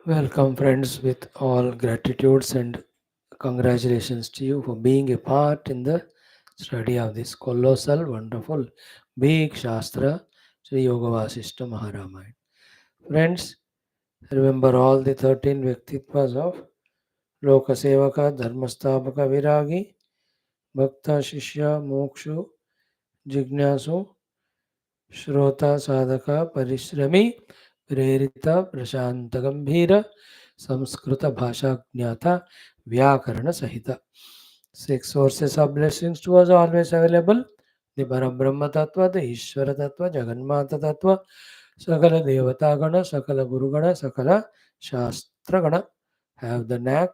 Welcome, friends, with all gratitudes and congratulations to you for being a part in the study of this colossal, wonderful, big Shastra, Sri Yoga Vaashishtha Maharamayana. Friends, remember all the 13 Vyaktitvas of Lokasevaka, Dharmastapaka, Viragi, Bhakta, Shishya, Mokshu, Jignasu, Shrota, Sadhaka, Parishrami, Prerita, Prashanta, Gambhira, Samskrita, Bhasha, Jnata, Vyakarana, Sahita. 6 sources of blessings to us always available. The Parabrahma Tattva, the Ishvara Tattva, Jagannatha Tattva, Sakala Devata Gana, Sakala Guru Gana, Sakala Shastra Gana have the knack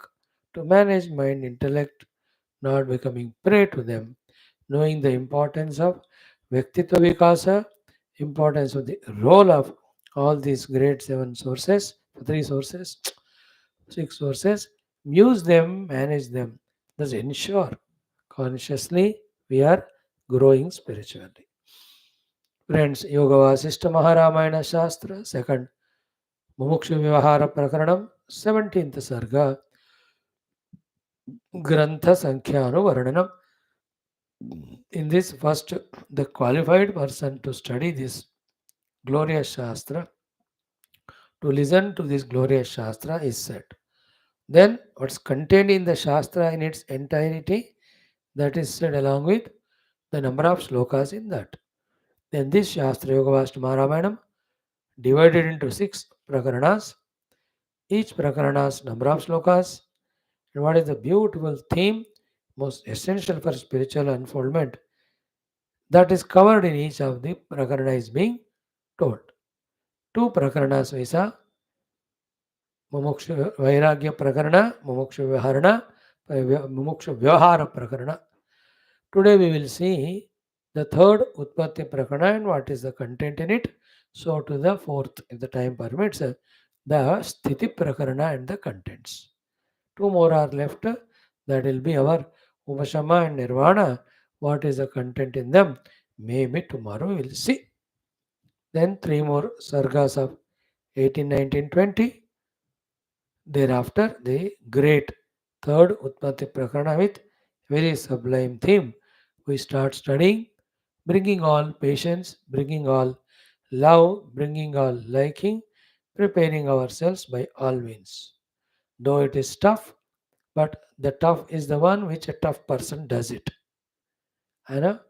to manage mind, intellect, not becoming prey to them, knowing the importance of Vyaktitva Vikasa, importance of the role of all these great 7 sources, 3 sources, 6 sources, use them, manage them, thus ensure consciously we are growing spiritually. Friends, Yoga Vaashishtha Maharamayana Shastra, second Mumukshu Vyavahara Prakaranam, 17th SARGA, GRANTHA SAMKHYA Varnanam. In this first, the qualified person to study this glorious Shastra, to listen to this glorious Shastra is said. Then what's contained in the Shastra in its entirety, that is said along with the number of shlokas in that. Then this Shastra Yoga Vaashishtha Ramayanam divided into 6 prakaranas, each prakarana's number of shlokas, and what is the beautiful theme, most essential for spiritual unfoldment, that is covered in each of the prakarana is being told. 2 prakaranas visa, Mumukshu Vairagya Prakarana, Mumukshu Vyavahara Prakarana. Today we will see the third Utpatti Prakarana and what is the content in it. So to the fourth, if the time permits, the Sthiti Prakarana and the contents. 2 more are left. That will be our Upashama and Nirvana. What is the content in them? Maybe tomorrow we will see. Then 3 more Sargas of 18, 19, 20. Thereafter, the great third Utpatti Prakarana with very sublime theme. We start studying, bringing all patience, bringing all love, bringing all liking, preparing ourselves by all means. Though it is tough, but the tough is the one which a tough person does it. And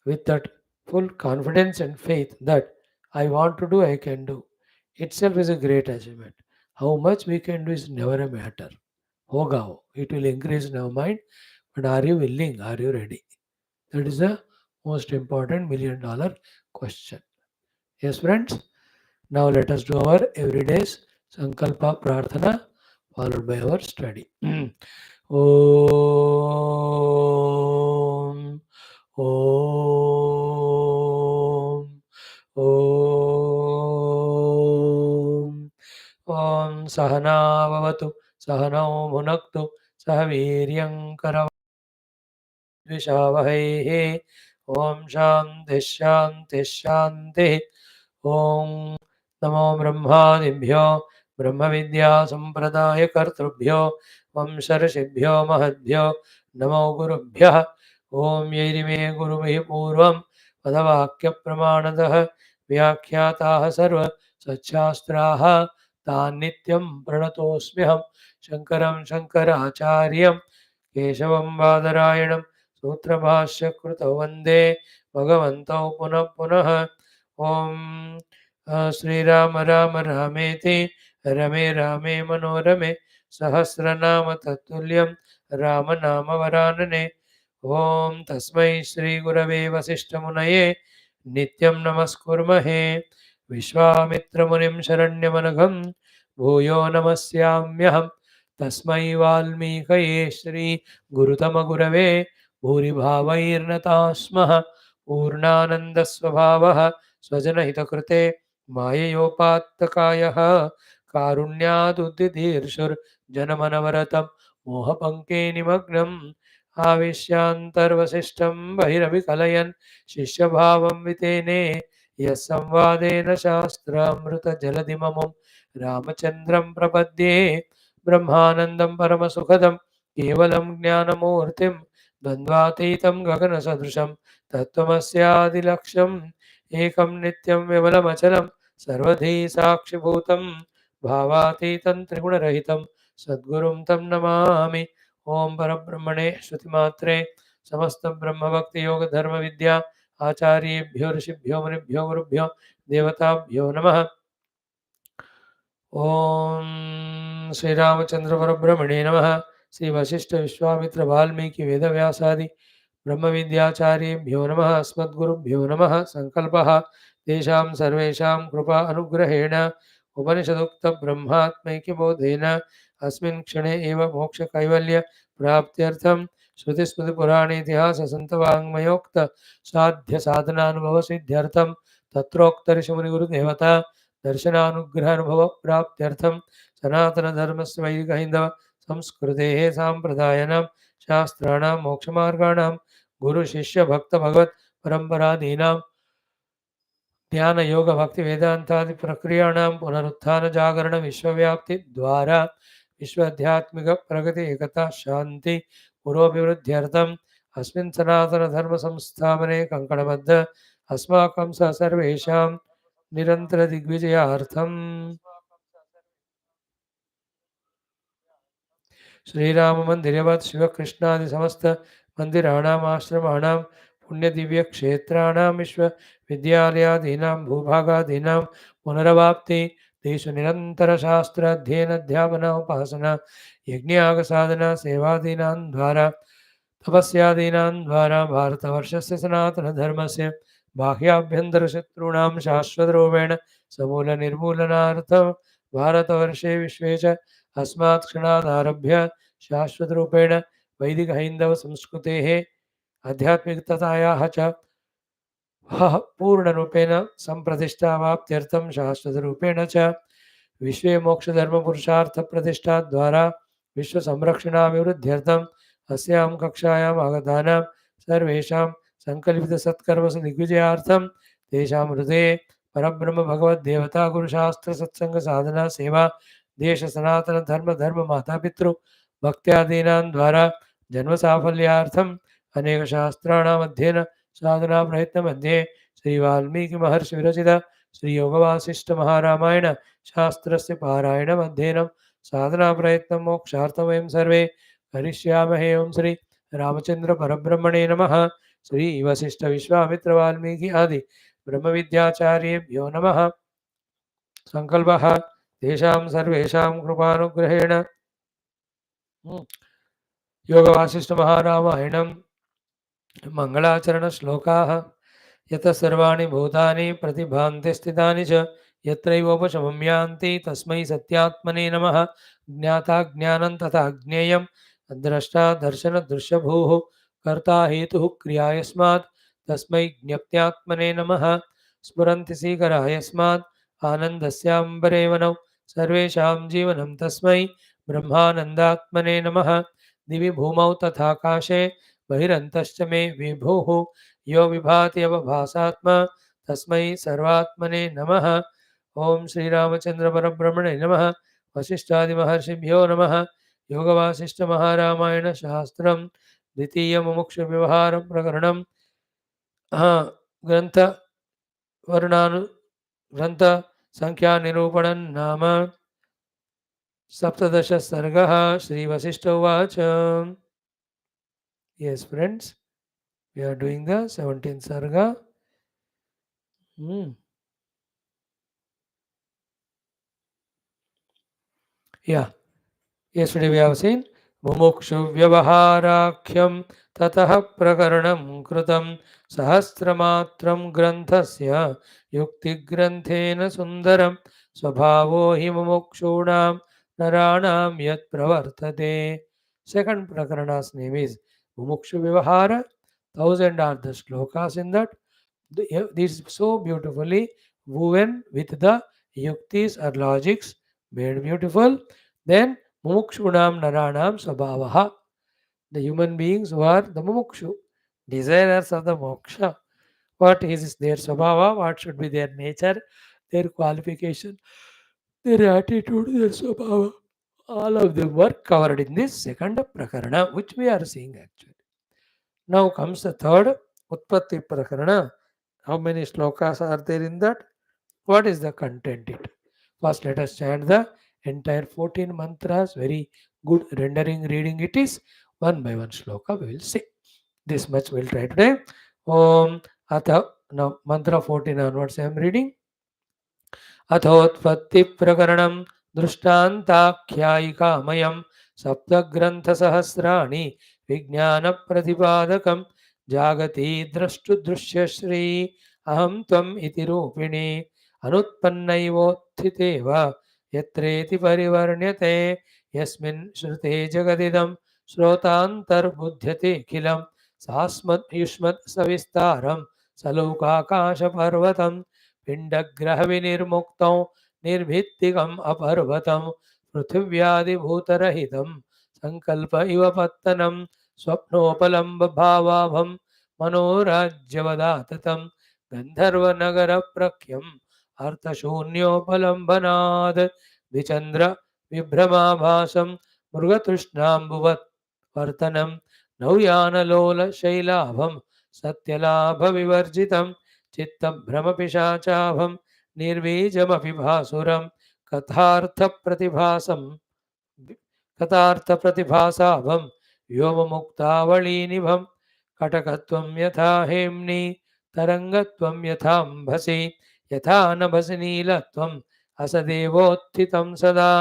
with that full confidence and faith that I want to do, I can do. Itself is a great achievement. How much we can do is never a matter. Hoga ho. It will increase in our mind. But are you willing? Are you ready? That is the most important $1,000,000 question. Yes, friends. Now let us do our everyday's Sankalpa Prarthana followed by our study. Om. Om. Om. Om Sahana Vavatu Sahanao Bhunaktu Sahaviryam Karavadvishavahe. Om Shanti Shanti Shanti. Om Namo Brahmadibhyo Brahma Vidya Sampradaya Kartrubhyo Vamsharashibhyo Mahadbhyo Namo Gurubhya. Om Yairime Gurumehi Purvam Padavakya Pramanatah Vyakhyataha Sarva Sachastraha Tanityam Pranatosmiham Shankaram Shankaracharyam Keshavam Badarayanam Sutrabhashya Krutau Vande Bhagavantau Punah Punah. Om Sri Rama Rama Rameti Rame Rame Manorame Sahasranama Tatulyam Rama Nama Varanane. Om Tasmai Shri Gurave Vasishta Munaye Nityam Namaskurmahe विश्वामित्रमुनिं शरण्यमनघं भूयो नमस्याम्यहं तस्मै वाल्मीकये श्रीगुरुतमगुरवे भूरिभावैर्नताः स्मः पूर्णानन्दस्वभावः स्वजनहितकृते माययोपात्तकायः कारुण्यादुद्दिधीर्षुर्जनमनवरतं मोहपङ्के निमग्नम् आविश्यान्तर्वसिष्ठं बहिरभिकलयन् शिष्यभावं वितेने यः संवादेन शास्त्रामृतजलधिममुं रामचन्द्रं प्रपद्ये ब्रह्मानन्दं परमसुखदं केवलं ज्ञानमूर्तिं द्वन्द्वातीतं गगनसदृशं तत्त्वमस्यादिलक्ष्यम् एकं नित्यं विमलमचलं सर्वधी साक्षिभूतं भावातीतं त्रिगुणरहितं सद्गुरुं तं नमामि। ओं परब्रह्मणे श्रुतिमात्रे समस्तब्रह्मभक्तियोगधर्मविद्या आचार्येभ्यो ऋषिभ्यो मुनिभ्यो गुरुभ्यो देवताभ्यो नमः। ओं श्रीरामचंद्र परब्रह्मणे नमः। श्री वशिष्ठ विश्वामित्र वाल्मीकि वेदव्यासादि ब्रह्मविद्याचार्येभ्यो नमः। अस्मद्गुरुभ्यो नमः। संकल्पः तेषां सर्वेषां कृपा अनुग्रहेण उपनिषदुक्तब्रह्मात्मैक्यबोधेन अस्मिन् क्षणे एव मोक्षकैवल्य प्राप्त्यर्थं श्रुतिस्मृतिपुराणेतिहाससन्तवाङ्मयोक्त साध्य साधनानुभवसिद्ध्यर्थं तत्रोक्तऋषिमुनिगुरुदेवता दर्शनानुग्रहानुभव प्राप्त्यर्थं सनातनधर्मस्य वैदिकहैन्दव संस्कृतेः साम्प्रदायानां शास्त्राणां मोक्षमार्गाणां गुरुशिष्यभक्तभगवत् परम्परादीनां ध्यान योग भक्ति वेदांतादि प्रक्रियाणां पुनरुत्थान जागरण विश्वव्याप्ति द्वारा विश्वाध्यात्मिक प्रगति एकता शांति पुरोभिवृद्ध्यर्थम् अस्मिन् सनातन धर्म संस्थापने कंकणबद्ध अस्माकं स सर्वेषां निरंतर दिग्विजयार्थम् श्रीराम मंदिरवत् शिवकृष्णादि समस्त मंदिराणाम् आश्रमाणां पुण्यदिव्यक्षेत्राणां विश्वविद्यालयादीनां भूभागादीनां पुनरवाप्ति तेषु निरन्तरशास्त्राध्ययनाध्यापना उपासना यज्ञयागसाधना सेवादीनां द्वारा तपस्यादीनां द्वारा भारतवर्षस्य सनातनधर्मस्य बाह्याभ्यन्तरशत्रूणां शाश्वतरूपेण समूलनिर्मूलनार्थं भारतवर्षे विश्वे च अस्मात् क्षणादारभ्य शाश्वतरूपेण वैदिकहैन्दवसंस्कृतेः आध्यात्मिकतायाः च पूर्णरूपेण सम्प्रतिष्ठावाप्त्यर्थं शाश्वतरूपेण च विश्वे मोक्षधर्मपुरुषार्थप्रतिष्ठाद्वारा विश्वसंरक्षणाभिवृद्ध्यर्थम् अस्यां कक्षायाम् आगतानां सर्वेषां सङ्कल्पितसत्कर्मसु दिग्विजयार्थं तेषां हृदये परब्रह्म भगवद्देवता गुरुशास्त्रसत्सङ्गसाधना सेवा देश सनातन धर्म मातापितृ भक्त्यादीनां द्वारा जन्मसाफल्यार्थम् अनेकशास्त्राणाम् अध्ययन साधना प्रयत्न मध्ये श्री वाल्मीकि महर्षि विरचित श्री योगवासिष्ठ महारामायण शास्त्रस्य पारायणम् अध्ययनं साधना प्रयत्नं मोक्षार्थं वयं सर्वे करिष्यामहे। ओं श्री रामचंद्र परब्रह्मणे नमः। श्री वशिष्ठ विश्वामित्र वाल्मीकि आदि ब्रह्मविद्याचार्येभ्यो नमः। संकल्पः तेषां सर्वेषां कृपानुग्रहेण योगवासिष्ठमहारामायणं मङ्गलाचरणश्लोकाः यतः सर्वाणि भूतानि प्रतिभान्ति स्थितानि च यत्रैवोपशमं यान्ति तस्मै सत्यात्मने नमः। ज्ञाता ज्ञानं तथा ज्ञेयं द्रष्टा दर्शनदृश्यभूः कर्ता हेतुः क्रिया यस्मात् तस्मै ज्ञप्त्यात्मने नमः। स्फुरन्ति सीकरा यस्मात् आनन्दस्याम्बरे वनौ सर्वेषां जीवनं तस्मै ब्रह्मानन्दात्मने नमः। दिवि भूमौ तथाकाशे बहिरन्तश्च मे विभुः यो विभाति अवभासात्मा तस्मै सर्वात्मने नमः। ओं श्रीरामचंद्र परब्रह्मणे नमः। वशिष्ठादिमहर्षिभ्यो नमः। योगवासिष्ठमहारामायण शास्त्रं द्वितीय मुमुक्षु व्यवहार प्रकरणं ग्रंथ वर्णानु ग्रंथ संख्या निरूपणं नाम 17 सर्गः। श्री वशिष्ठ उवाच। Yes friends, we are doing the 17th sarga. Yeah, yesterday we have seen मुमुक्षु व्यवहाराख्यं ततः प्रकरणं कृतं सहस्रमात्रं ग्रन्थस्य युक्तिग्रन्थेन सुन्दरं स्वभावो हि मुमुक्षूणां नराणां यत् प्रवर्तते. Second Prakarana's name is Mumukshu Vyavahara. 1000 are the shlokas in that. This is so beautifully woven with the yuktis or logics, made beautiful. Then Mumukshunam Naranam Sabhavaha, the human beings who are the Mumukshu, desirers of the moksha. What is their Sabhava? What should be their nature, their qualification, their attitude, their Sabhava? All of them were covered in this second Prakarana, which we are seeing actually. Now comes the third Utpatti Prakarana. How many shlokas are there in that? What is the content it? First, let us chant the entire 14 mantras. Very good rendering reading it is. One by one shloka we will see. This much we will try today. Om Atha. Now, mantra 14 onwards I am reading. अथोत्पत्तिप्रकरणं दृष्टान्ताख्यायिकामयं सप्तग्रन्थसहस्राणि विज्ञानप्रतिपादकं जागति द्रष्टुदृश्यश्री अहं त्वम् इति रूपिणी अनुत्पन्नैवोत्थितेव यत्रेति परिवर्ण्यते यस्मिन् श्रुते जगदिदं श्रोतान्तर्बुध्यतेऽखिलं सास्मद्युष्मत् सविस्तारं सलौकाकाशपर्वतं पिण्डग्रहविनिर्मुक्तं निर्भित्तिकम् अपर्वतं पृथिव्यादिभूतरहितं सङ्कल्प इव पत्तनं स्वप्नोपलम्बभावाभं मनोराज्यवदाततं गन्धर्वनगरप्रख्यम् अर्थशून्योपलम्बनाद् द्विचन्द्र विभ्रमाभासं मृगतृष्णाम्बुवत् वर्तनं नौयानलोलशैलाभं सत्यलाभविवर्जितं चित्तभ्रमपिशाचाभं निर्बीजमपि भासुरं कथार्थप्रतिभासं कथार्थप्रतिभासाभं व्योममुक्तावळीनिभं कटकत्वं यथा हेम्नि तरङ्गत्वं यथाम्भसि यथा नभसि नीलत्वम् असदेवोत्थितं सदा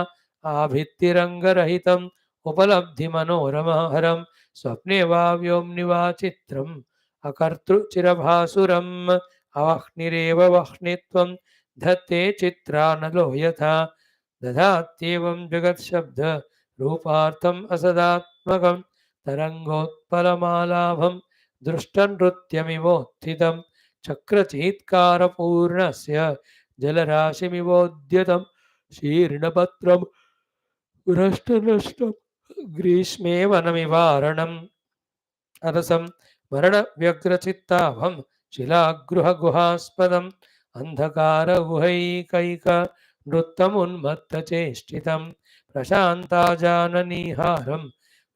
आभित्तिरङ्गरहितम् उपलब्धिमनोरमहरं स्वप्ने वा व्योम्नि वा चित्रम् अकर्तृचिरभासुरम् अवह्निरेव वह्नित्वं धत्ते चित्रानलो यथा दधात्येवं जगत्शब्द रूपार्थम् असदात्मकं तरङ्गोत्पलमालाभं दृष्टनृत्यमिवोत्थितं चक्रचीत्कारपूर्णस्य जलराशिमिवोद्यतं शीर्णपत्रं भ्रष्टनष्टं ग्रीष्मे वनमिवारणम् अरसं मरणव्यग्रचित्ताभं शिलागृहगुहास्पदम् अन्धकारगुहैकैक नृत्तमुन्मत्तचेष्टितं प्रशान्ताजाननीहारं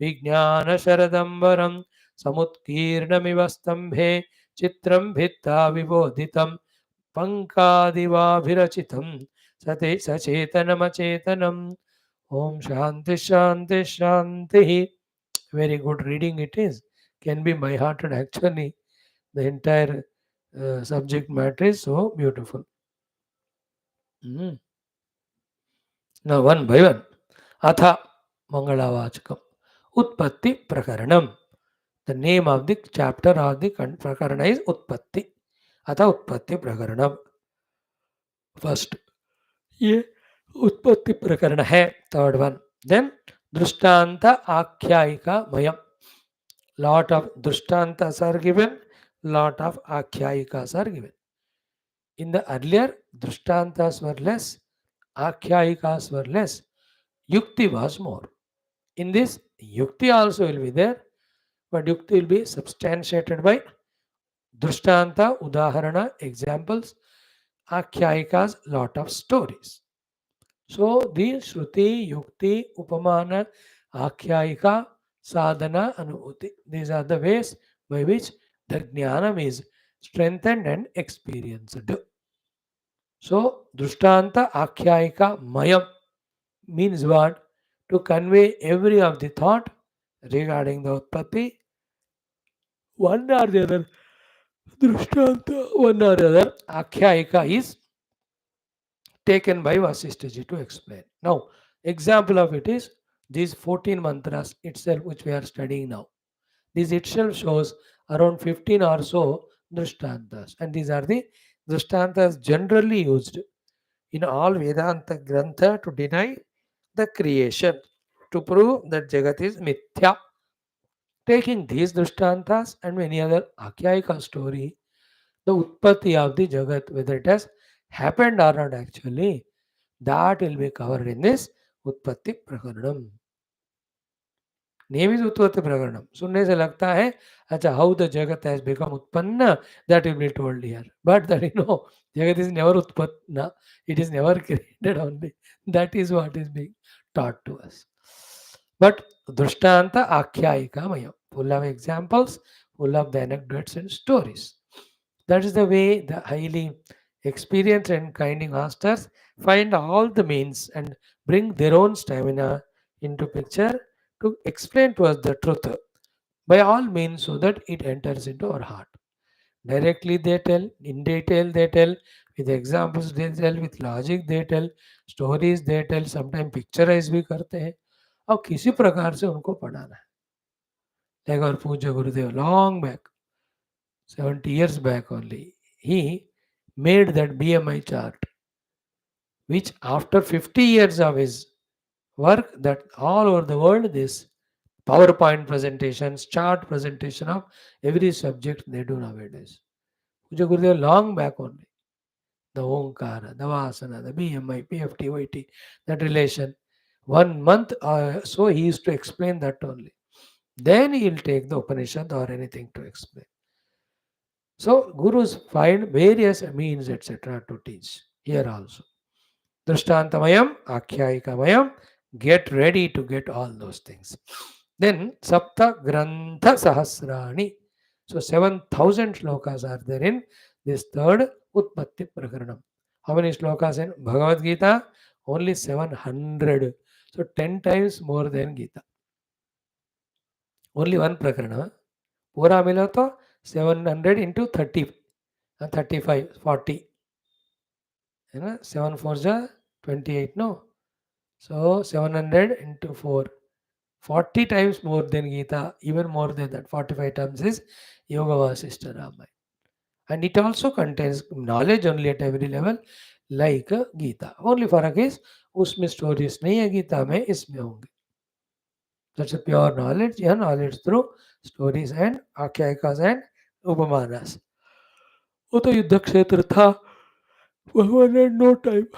विज्ञानशरदम्बरं समुत्कीर्णमिव स्तम्भे चित्रं भित्ता विबोधितं पङ्कादिवाभिरचितं सचेतनमचेतनम् ॐ शान्ति शान्ति शान्तिः. Very good reading it is. Can be by hearted actually. The entire subject matter is so beautiful. Now one by one. Atha Mangalavachakam. Utpatti Prakaranam. The name of the chapter or the Prakarana is Utpatti. Atha Utpatti Prakaranam. First. ये उत्पत्ति प्रकरण है. Third one. Then Drishtanta Akhyayika Mayam. Lot of Drishtantas are given. Lot of Akhyayikas are given. In the earlier, Drishtantas were less, Akhyayikas were less, Yukti was more. In this, Yukti also will be there, but Yukti will be substantiated by Drishtanta, Udaharana, examples, Akhyayikas, lot of stories. So, the Shruti, Yukti, Upamana, Akhyayika, Sadhana, Anubhuti. These are the ways by which the Jnanam is strengthened and experienced. So, Drishtanta Akhyayika Mayam means what? To convey every of the thought regarding the Utpatti, one or the other Drishtanta, one or the other Akhyayika is taken by Vaashishtha ji to explain. Now, example of it is these 14 mantras itself, which we are studying now, this itself shows around 15 or so drishtantas. And these are the drishtantas generally used in all Vedanta Grantha to deny the creation, to prove that Jagat is mithya. Taking these drishtantas and many other Akhyayika story, the Utpatti of the Jagat, whether it has happened or not actually, that will be covered in this Utpatti Prakaranam. Name is Utpatti Prakaranam. सुनने से लगता है अच्छा how the Jagat has become उत्पन्न, that will be told here. But that Jagat is never utpanna. It is never created only. That is what is being taught to us. But Drishtanta Akhyayika Maya, full of examples, full of the anecdotes and stories. That is the way the highly experienced and kindly masters find all the means and bring their own stamina into picture to explain to us the truth by all means so that it enters into our heart. Directly they tell, in detail they tell, with examples they tell, with logic they tell, stories they tell, sometimes picturize भी करते हैं और किसी प्रकार से उनको पढ़ाना है. Like our Puja Gurudev long back, 70 years back only, he made that BMI chart, which after 50 years of his work, that all over the world, this PowerPoint presentations, chart presentation of every subject they do nowadays. Puja Gurudev long back only. The Omkara, the Vasana, the BMI, PFT, YT, that relation. 1 month so he used to explain that only. Then he'll take the Upanishad or anything to explain. So gurus find various means etc. to teach here also. Drishtantamayam, Akhyayikamayam, get ready to get all those things. Then Sapta Grantha Sahasrani. So 7,000 shlokas are there in this third Utpatti Prakaranam. How many shlokas in Bhagavad Gita? Only 700. So 10 times more than Gita. Only one Prakarana. Pura mila to 700 into 30, 35, 40. 7 4 ja 28, no? So 700 into 4. 40 times more than Gita, even more than that. 45 times is Yoga Vaashishtha Ramayana. And it also contains knowledge only at every level, like Gita. Only फर्क is उसमें stories नहीं है गीता में, इसमें होंगे. That's a pure knowledge. Yeah, knowledge through stories and आख्यायिकास and उपमानास. वो तो युद्ध क्षेत्र था. भगवान had no time.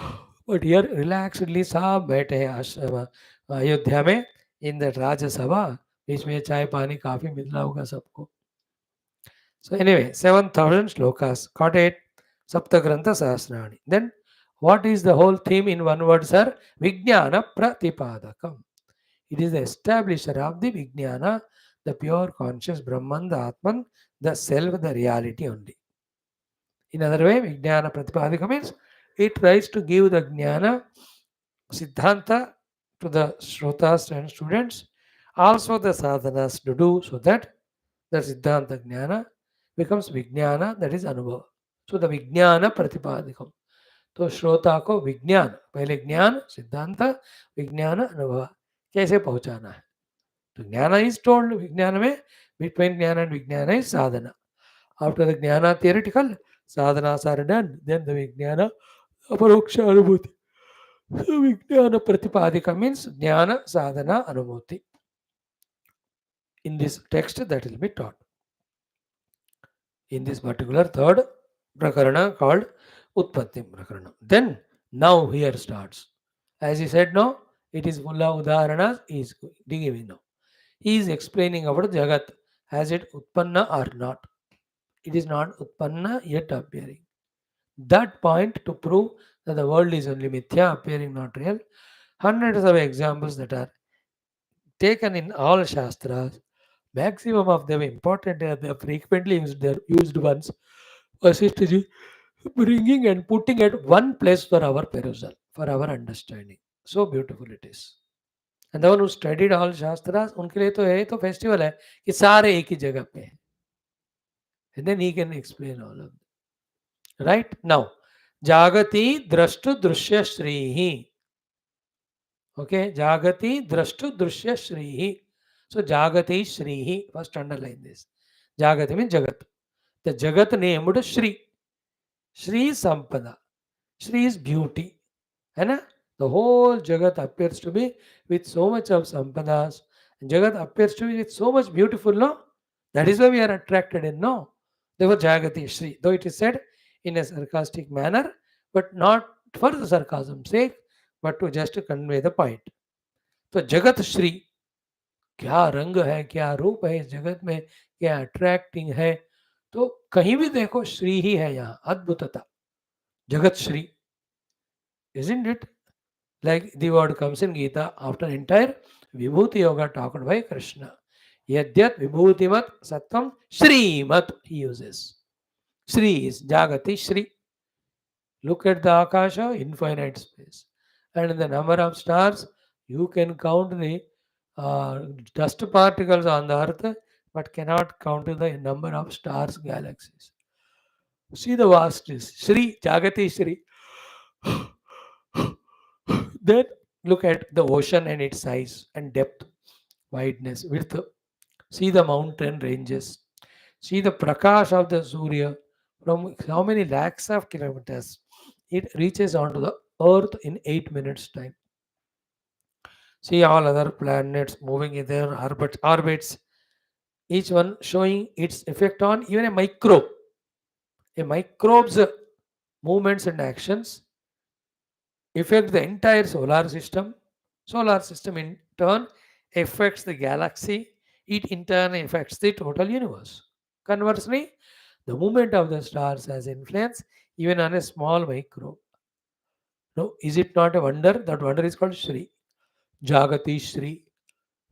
But here relaxedly सब बैठे हैं आश्रम अयोध्या में in that राज्यसभा. बीच में चाय पानी काफी मिल रहा होगा सबको. So anyway, 7,000 shlokas. Got it? Saptagrantha Sahasrani. Then what is the whole theme in one word, sir? Vijnana Pratipadakam. It is the establisher of the Vijnana, the pure conscious Brahman, the Atman, the self, the reality only. In other way, Vijnana Pratipadaka means it tries to give the Jnana Siddhanta to the Shrotas and students, also the sadhanas to do so that the Siddhanta Jnana becomes Vijnana, that is Anubhava. So the Vijnana Pratipadikam. तो श्रोता को विज्ञान, पहले ज्ञान सिद्धांत, विज्ञान अनुभव कैसे पहुंचाना है. तो ज्ञान इज टोल्ड, विज्ञान में बिटवीन ज्ञान एंड विज्ञान इज साधना. आफ्टर द ज्ञान theoretical, sadhanas are done, then the vijnana aparoksha anubhuti. So vijnana pratipadika means jnana sadhana anubhuti. In this text that will be taught. In this particular third prakarana called Utpatti Prakarana. Then now here starts. As he said now, it is full of udaharanas, he is giving now. He is explaining about Jagat. Has it Utpanna or not? It is not Utpanna yet appearing. That point to prove that the world is only mithya, appearing not real. Hundreds of examples that are taken in all Shastras. Maximum of them important, they are frequently used ones. Vaashishtha bringing and putting at one place for our perusal, for our understanding. So beautiful it is. And the one who studied all Shastras, उनके लिए तो है तो festival है कि सारे एक ही जगह पे हैं. And then he can explain all of them. Right? Now, Jagati Drashtu Drushya Shrihi. Okay, Jagati Drashtu Drushya Shrihi. So Jagati Shrihi, first underline this. Jagati means Jagat. The Jagat named Shri. Shri is Sampada. Shri is beauty. है ना? The whole Jagat appears to be with so much of Sampadas. And Jagat appears to be with so much beautiful, no? That is why we are attracted in, no? Therefore, Jagati Shri. Though it is said in a sarcastic manner, but not for the sarcasm's sake, but to just convey the point. तो जगत श्री, क्या रंग है, क्या रूप है इस जगत में, क्या अट्रैक्टिंग है. तो कहीं भी देखो श्री ही है यहाँ, अद्भुतता, जगत Shri. Isn't it? Like the word comes in Gita after entire Vibhuti Yoga talked by Krishna. Yadyat Vibhutimat Sattvam Shrimat he uses. Shri is Jagati Shri. Look at the Akasha, infinite space. And in the number of stars, you can count the dust particles on the earth, but cannot count the number of stars, galaxies. See the vastness. Shri, Jagati Shri. Then look at the ocean and its size and depth, wideness, width. See the mountain ranges. See the prakash of the Surya from how many lakhs of kilometers it reaches onto the earth in 8 minutes time. See all other planets moving in their orbits, each one showing its effect on even a microbe. A microbe's movements and actions affect the entire solar system. Solar system in turn affects the galaxy. It in turn affects the total universe. Conversely, the movement of the stars has influence even on a small microbe. No, is it not a wonder? That wonder is called Shri. Jagati Shri.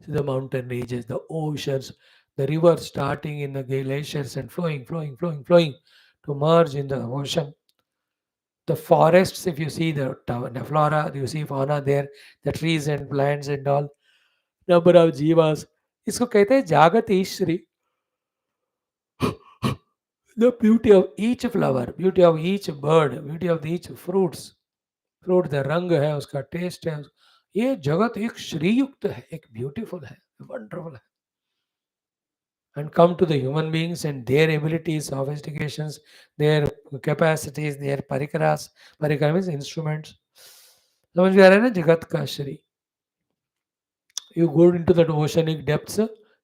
The mountain ranges, the oceans, the rivers starting in the glaciers and flowing to merge in the ocean. The forests, if you see the flora, you see fauna there, the trees and plants and all, number of jivas. इसको कहते हैं जागति Shri. The beauty of each flower, beauty of each bird, beauty of each fruits. Fruit the रंग है उसका, test है, ये जगत एक श्रीयुक्त है, एक ब्यूटीफुल है, वंडरफुल है. And come to the human beings and their abilities, sophistications, their capacities, their parikaras. Parikara means instruments. समझ में आ रहा है ना जगत का Shri. You go into that oceanic depths,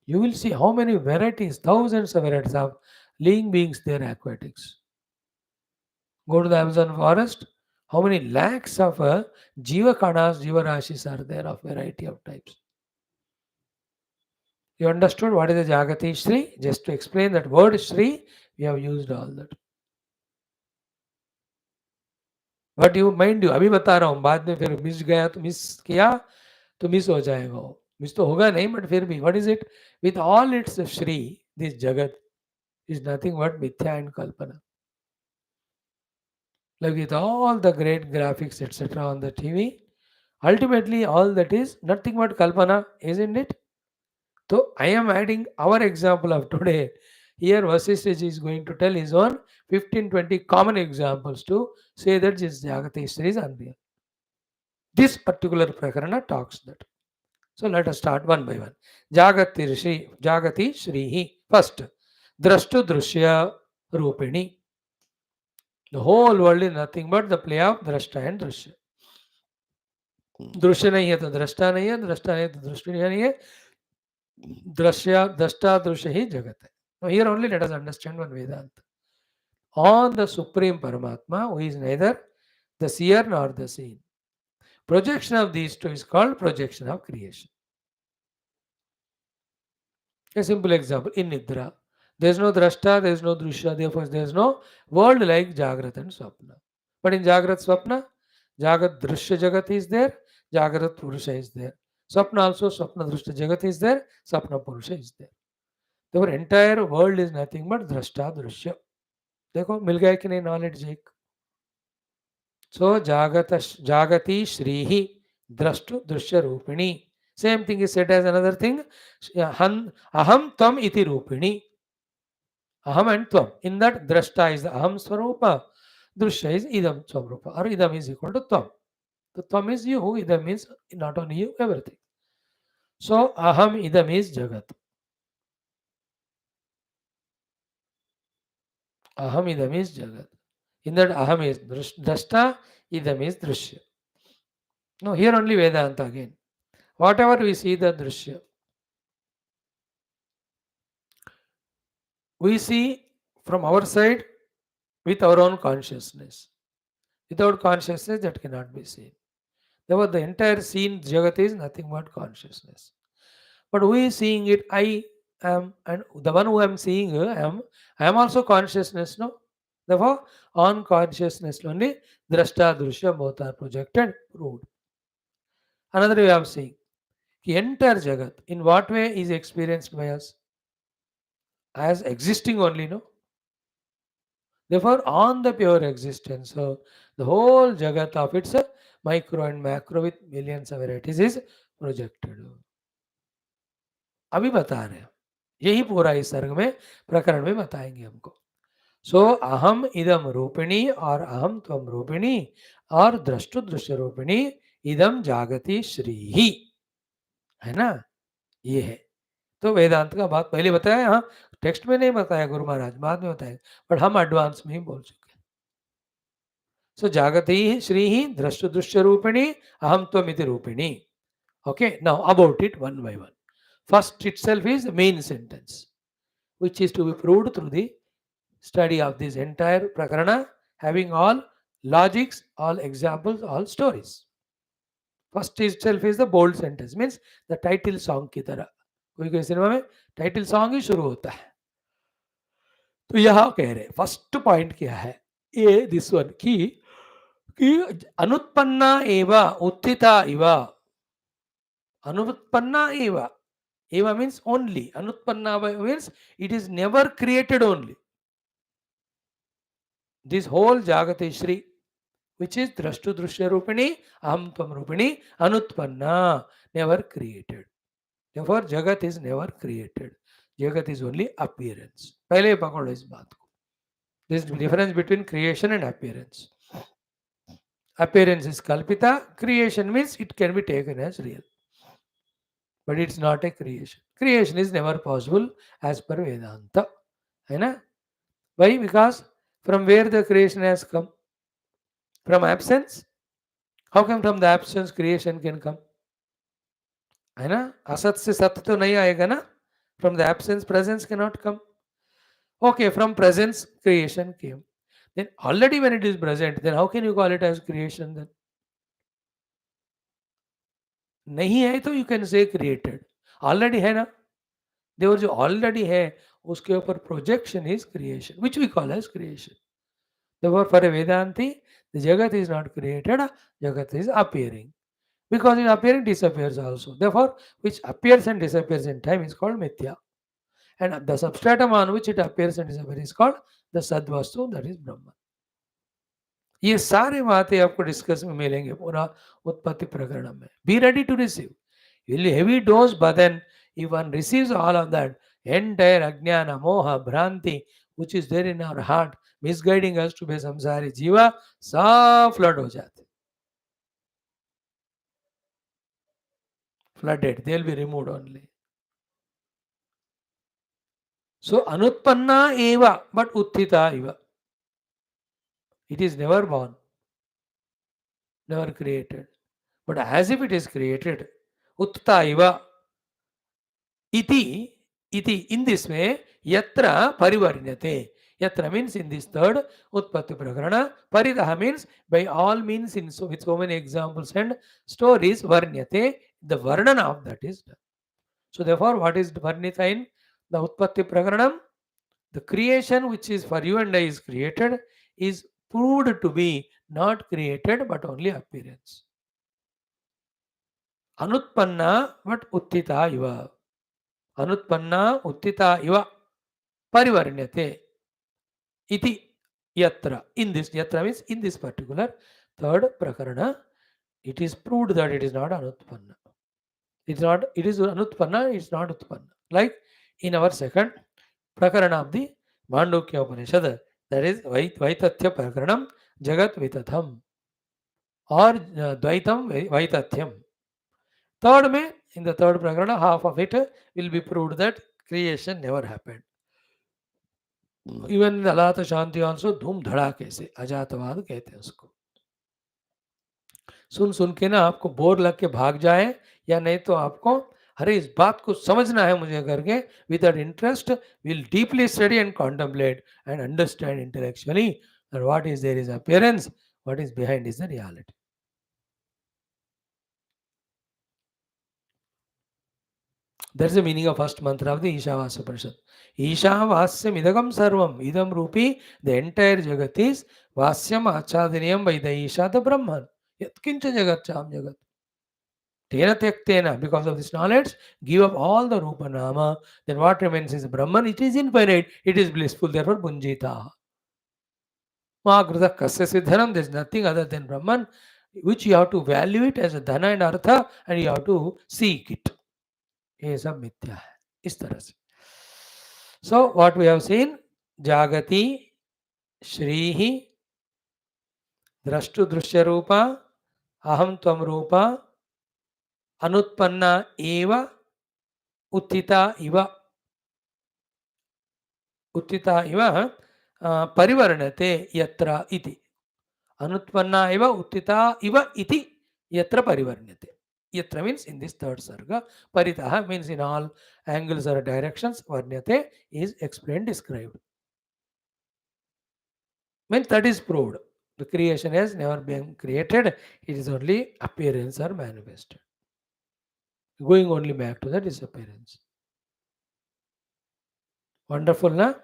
you will see how many varieties, thousands of varieties of living beings there, aquatics. Go to the Amazon forest, how many lakhs of jiva kanas, jiva rashis are there of variety of types. You understood what is the Jagati Shri? Just to explain that word Shri, we have used all that. But you mind you, अभी बता रहा हूँ, बाद में फिर miss गया तो miss किया तो मिस हो जाएगा वो. मिस तो होगा नहीं, but फिर भी what is it? With all its Shri, this Jagat is nothing but Mithya and Kalpana. Like with all the great graphics, etc. on the TV, ultimately all that is nothing but Kalpana, isn't it? So I am adding our example of today. Here Vaashishtha is going to tell his own 15-20 common examples to say that this Jagati Shri is unreal. This particular Prakarana talks that. So let us start one by one. Jagati Shri. First, Drashtu Drushya Rupini. The whole world is nothing but the play of Drashta and Drushya. दृश्य नहीं है तो दृष्टा नहीं है, दृष्टा नहीं तो दृष्टि नहीं है. Drashta Drusha hi Jagat hai. Now here only let us understand one Vedanta. On the Supreme Paramatma, who is neither the seer nor the seen. Projection of these two is called projection of creation. A simple example, in Nidra, there is no Drashta, there is no Drusha, therefore there is no world like Jagrat and Swapna. But in Jagrat Swapna, Jagat Drusha Jagat is there, Jagrat Purusha is there. Swapna also, Swapna Drusha Jagat is there, Swapna Purusha is there. Therefore entire world is nothing but Drashta Drushya. देखो मिल गया कि नहीं knowledge एक. सो जागति श्री ही द्रष्टु दृश्य रूपिणी. Same thing is said as another thing. Aham tvam iti rupini. Aham and tvam. In that drashta is the aham swarupa. Drushya is idam swarupa. Or idam is equal to tvam. The tvam is you, idam means not only you, everything. So aham idam is jagat. Aham idam is jagat. In that aham is drashta, idam is drishya. No, here only Vedanta again. Whatever we see the drishya, we see from our side with our own consciousness. Without consciousness, that cannot be seen. Therefore, the entire scene, Jagat, is nothing but consciousness. But who is seeing it? I am, and the one who I am seeing, I am also consciousness, no? Therefore, on consciousness only, drashta, drishya, both are projected, proved. Another way of saying, the entire Jagat, in what way is experienced by us? As existing only, no? Therefore, on the pure existence, so the whole Jagat of its micro and macro with millions of varieties is projected. अभी बता रहे हैं, यही पूरा इस सर्ग में प्रकरण में बताएंगे हमको. सो अहम इदम रूपिणी और अहम त्वम रूपिणी और द्रष्टु दृश्य रूपिणी इदम जागति श्री ही, है ना. ये है. तो वेदांत का बात पहले बताया, हाँ टेक्स्ट में नहीं बताया गुरु महाराज, बाद में बताया, बट हम एडवांस में ही बोल चुके. सो जागति श्री ही द्रष्टु दृश्य रूपिणी अहम त्वमिति रूपिणी. Okay, now about it one by one. First itself is the main sentence, which is to be proved through the study of this entire prakarana, having all logics, all examples, all stories. First itself is the bold sentence, means the title song की तरह. कोई कोई cinema में title song ही शुरू होता है. तो यहाँ कह रहे फर्स्ट पॉइंट क्या है, ये दिस वन कि अनुत्पन्ना एव उत्थिता इव. Anutpanna eva. Eva means only. Anutpanna means it is never created only. This whole Jagati Shri, which is Drashtu Drushya Rupini, Aham Tvam Rupini, Anutpanna, never created. Therefore, Jagat is never created. Jagat is only appearance. पहले पकड़ो इस बात को. There is difference between creation and appearance. Appearance is kalpita. Creation means it can be taken as real. But it's not a creation. Creation is never possible as per Vedanta. है ना? Why? Because from where the creation has come? From absence? How come from the absence creation can come? है ना? असत से सत्य तो नहीं आएगा ना? From the absence, presence cannot come. Okay, from presence, creation came. Then already when it is present, then how can you call it as creation then? नहीं है तो you can say created. Already है ना? देवर जो already है उसके ऊपर projection is creation, which we call as creation. Therefore, for a Vedanti, the Jagat is not created, Jagat is appearing. Because in appearing disappears also. Therefore, which appears and disappears in time is called Mithya. And the substratum on which it appears and disappears is called the Sadvastu, that is Brahman. ये सारे बातें आपको discuss में मिलेंगे पूरा उत्पत्ति प्रकरण में. Be ready to receive. You will heavy dose, but then if one receives all of that, entire Ajnana, Moha, Bhranti, which is there in our heart, misguiding us to be samsari jiva, सब flood हो जाते. Flooded, they will be removed only. So, anutpanna eva, but utthita eva. It is never born, never created. But as if it is created, utthita eva, iti, in this way, yatra parivarnyate. Yatra means in this third Utpatti Prakarana. Paridaha means by all means in with so many examples and stories. Varnyate, the Varnana of that is done. So therefore, what is Varnita in the Utpatti Prakaranam? The creation which is for you and I is created is proved to be not created but only appearance. Anutpanna but uttita iva. Anutpanna uttita iva. Parivarnyate. Iti yatra. In this, yatra means in this particular third prakarana, it is proved that it is not anutpanna. It's not, it is anutpanna, it's not utpanna. Like in our second prakarana of the Mandukya Upanishad, that is Vaitatya Prakaranam Jagat Vitatham. or Dvaitam Vaitatyam. Third mein, in the third prakarana, half of it will be proved that creation never happened. Even Alata Shanti also धूम धड़ाके से अजातवाद कहते हैं उसको. सुन सुन के ना आपको bore लग के भाग जाए, या नहीं तो आपको अरे इस बात को समझना है मुझे करके without interest will deeply study and contemplate and understand intellectually that what is there is appearance, what is behind is the reality. That's the meaning of first mantra of the Ishavasya Upanishad. Ishavasyam idagam sarvam. Idam rupi, the entire jagat is Vasyam achadiniyam by the Isha, the Brahman. Yatkincha jagat cham jagat. Tena tyaktena. Because of this knowledge, give up all the Rupa Nama. Then what remains is Brahman. It is infinite. It is blissful. Therefore, Bunjita. Mahakrita kasya siddhanam. There is nothing other than Brahman, which you have to value it as a dhana and artha, and you have to seek it. ये सब मिथ्या है इस तरह से. So what we have seen, जागति श्री ही द्रष्टु दृश्य रूपा अहम त्वम रूपा अनुत्पन्ना एव उत्थिता इव परिवर्णते यत्र इति. अनुत्पन्ना एव उत्थिता इव इति यत्र परिवर्ण्यते. Yatra means in this third sarga. Paritaha means in all angles or directions. Varnyate is explained, described. Means that is proved. The creation has never been created. It is only appearance or manifested. Going only back to the disappearance. Wonderful, na?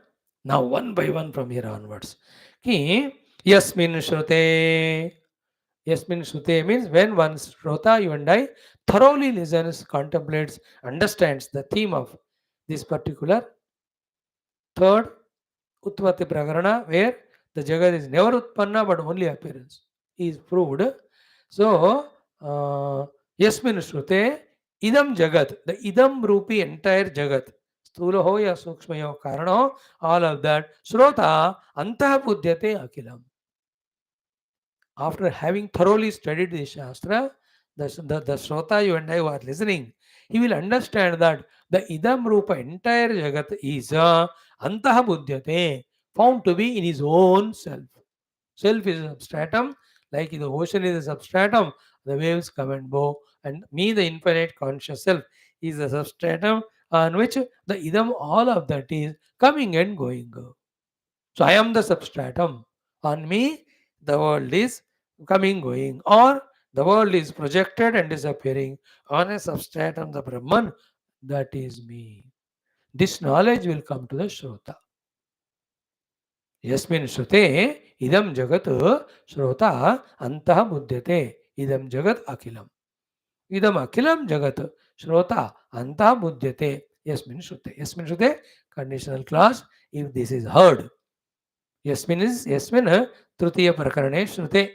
Now one by one from here onwards. Ki yasmin shrute. Yasmin Shrute means when one Shrota, you and I, thoroughly listens, contemplates, understands the theme of this particular third Utpatti Prakarana, where the Jagat is never Utpanna but only appearance, is proved. So, Yasmin Shrute, Idam Jagat, the Idam Rupi entire Jagat, Sthula ho ya Sukshma ho Karana ho, all of that, Shrota, Antah Buddhyate Akilam. After having thoroughly studied the Shastra, the Shrota, you and I who are listening, he will understand that the Idam Rupa entire Jagat is Antaha Buddhyate, found to be in his own self. Self is a substratum, like the ocean is a substratum, the waves come and go, and me, the infinite conscious self, is the substratum on which the Idam, all of that is coming and going. So I am the substratum. On me, the world is coming, going, or the world is projected and disappearing on a substratum, the Brahman, that is me. This knowledge will come to the Shrota. Yasmin Shrute, idam jagat Shrota antaha buddhyate, idam jagat akilam. Idam akilam jagat Shrota antaha buddhyate, Yasmin Shrute. Yasmin Shrute, conditional clause, if this is heard. Yasmin is Yasmin Trutiya Prakarane Shrute.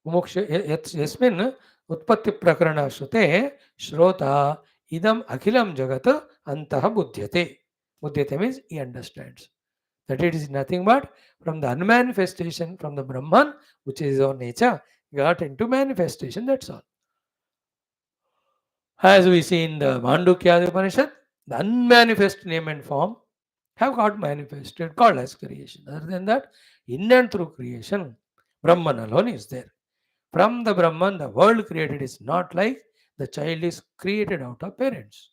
Mumukshu Yasmin Utpatti Prakarana Shrute Shrota Idam Akhilam Jagat Antaha Buddhyate. Buddhyate means he understands that it is nothing but from the unmanifestation, from the Brahman, which is his own nature, got into manifestation, that's all. As we see in the Mandukya Upanishad, the unmanifest name and form have got manifested, called as creation. Other than that, in and through creation, Brahman alone is there. From the Brahman, the world created is not like the child is created out of parents.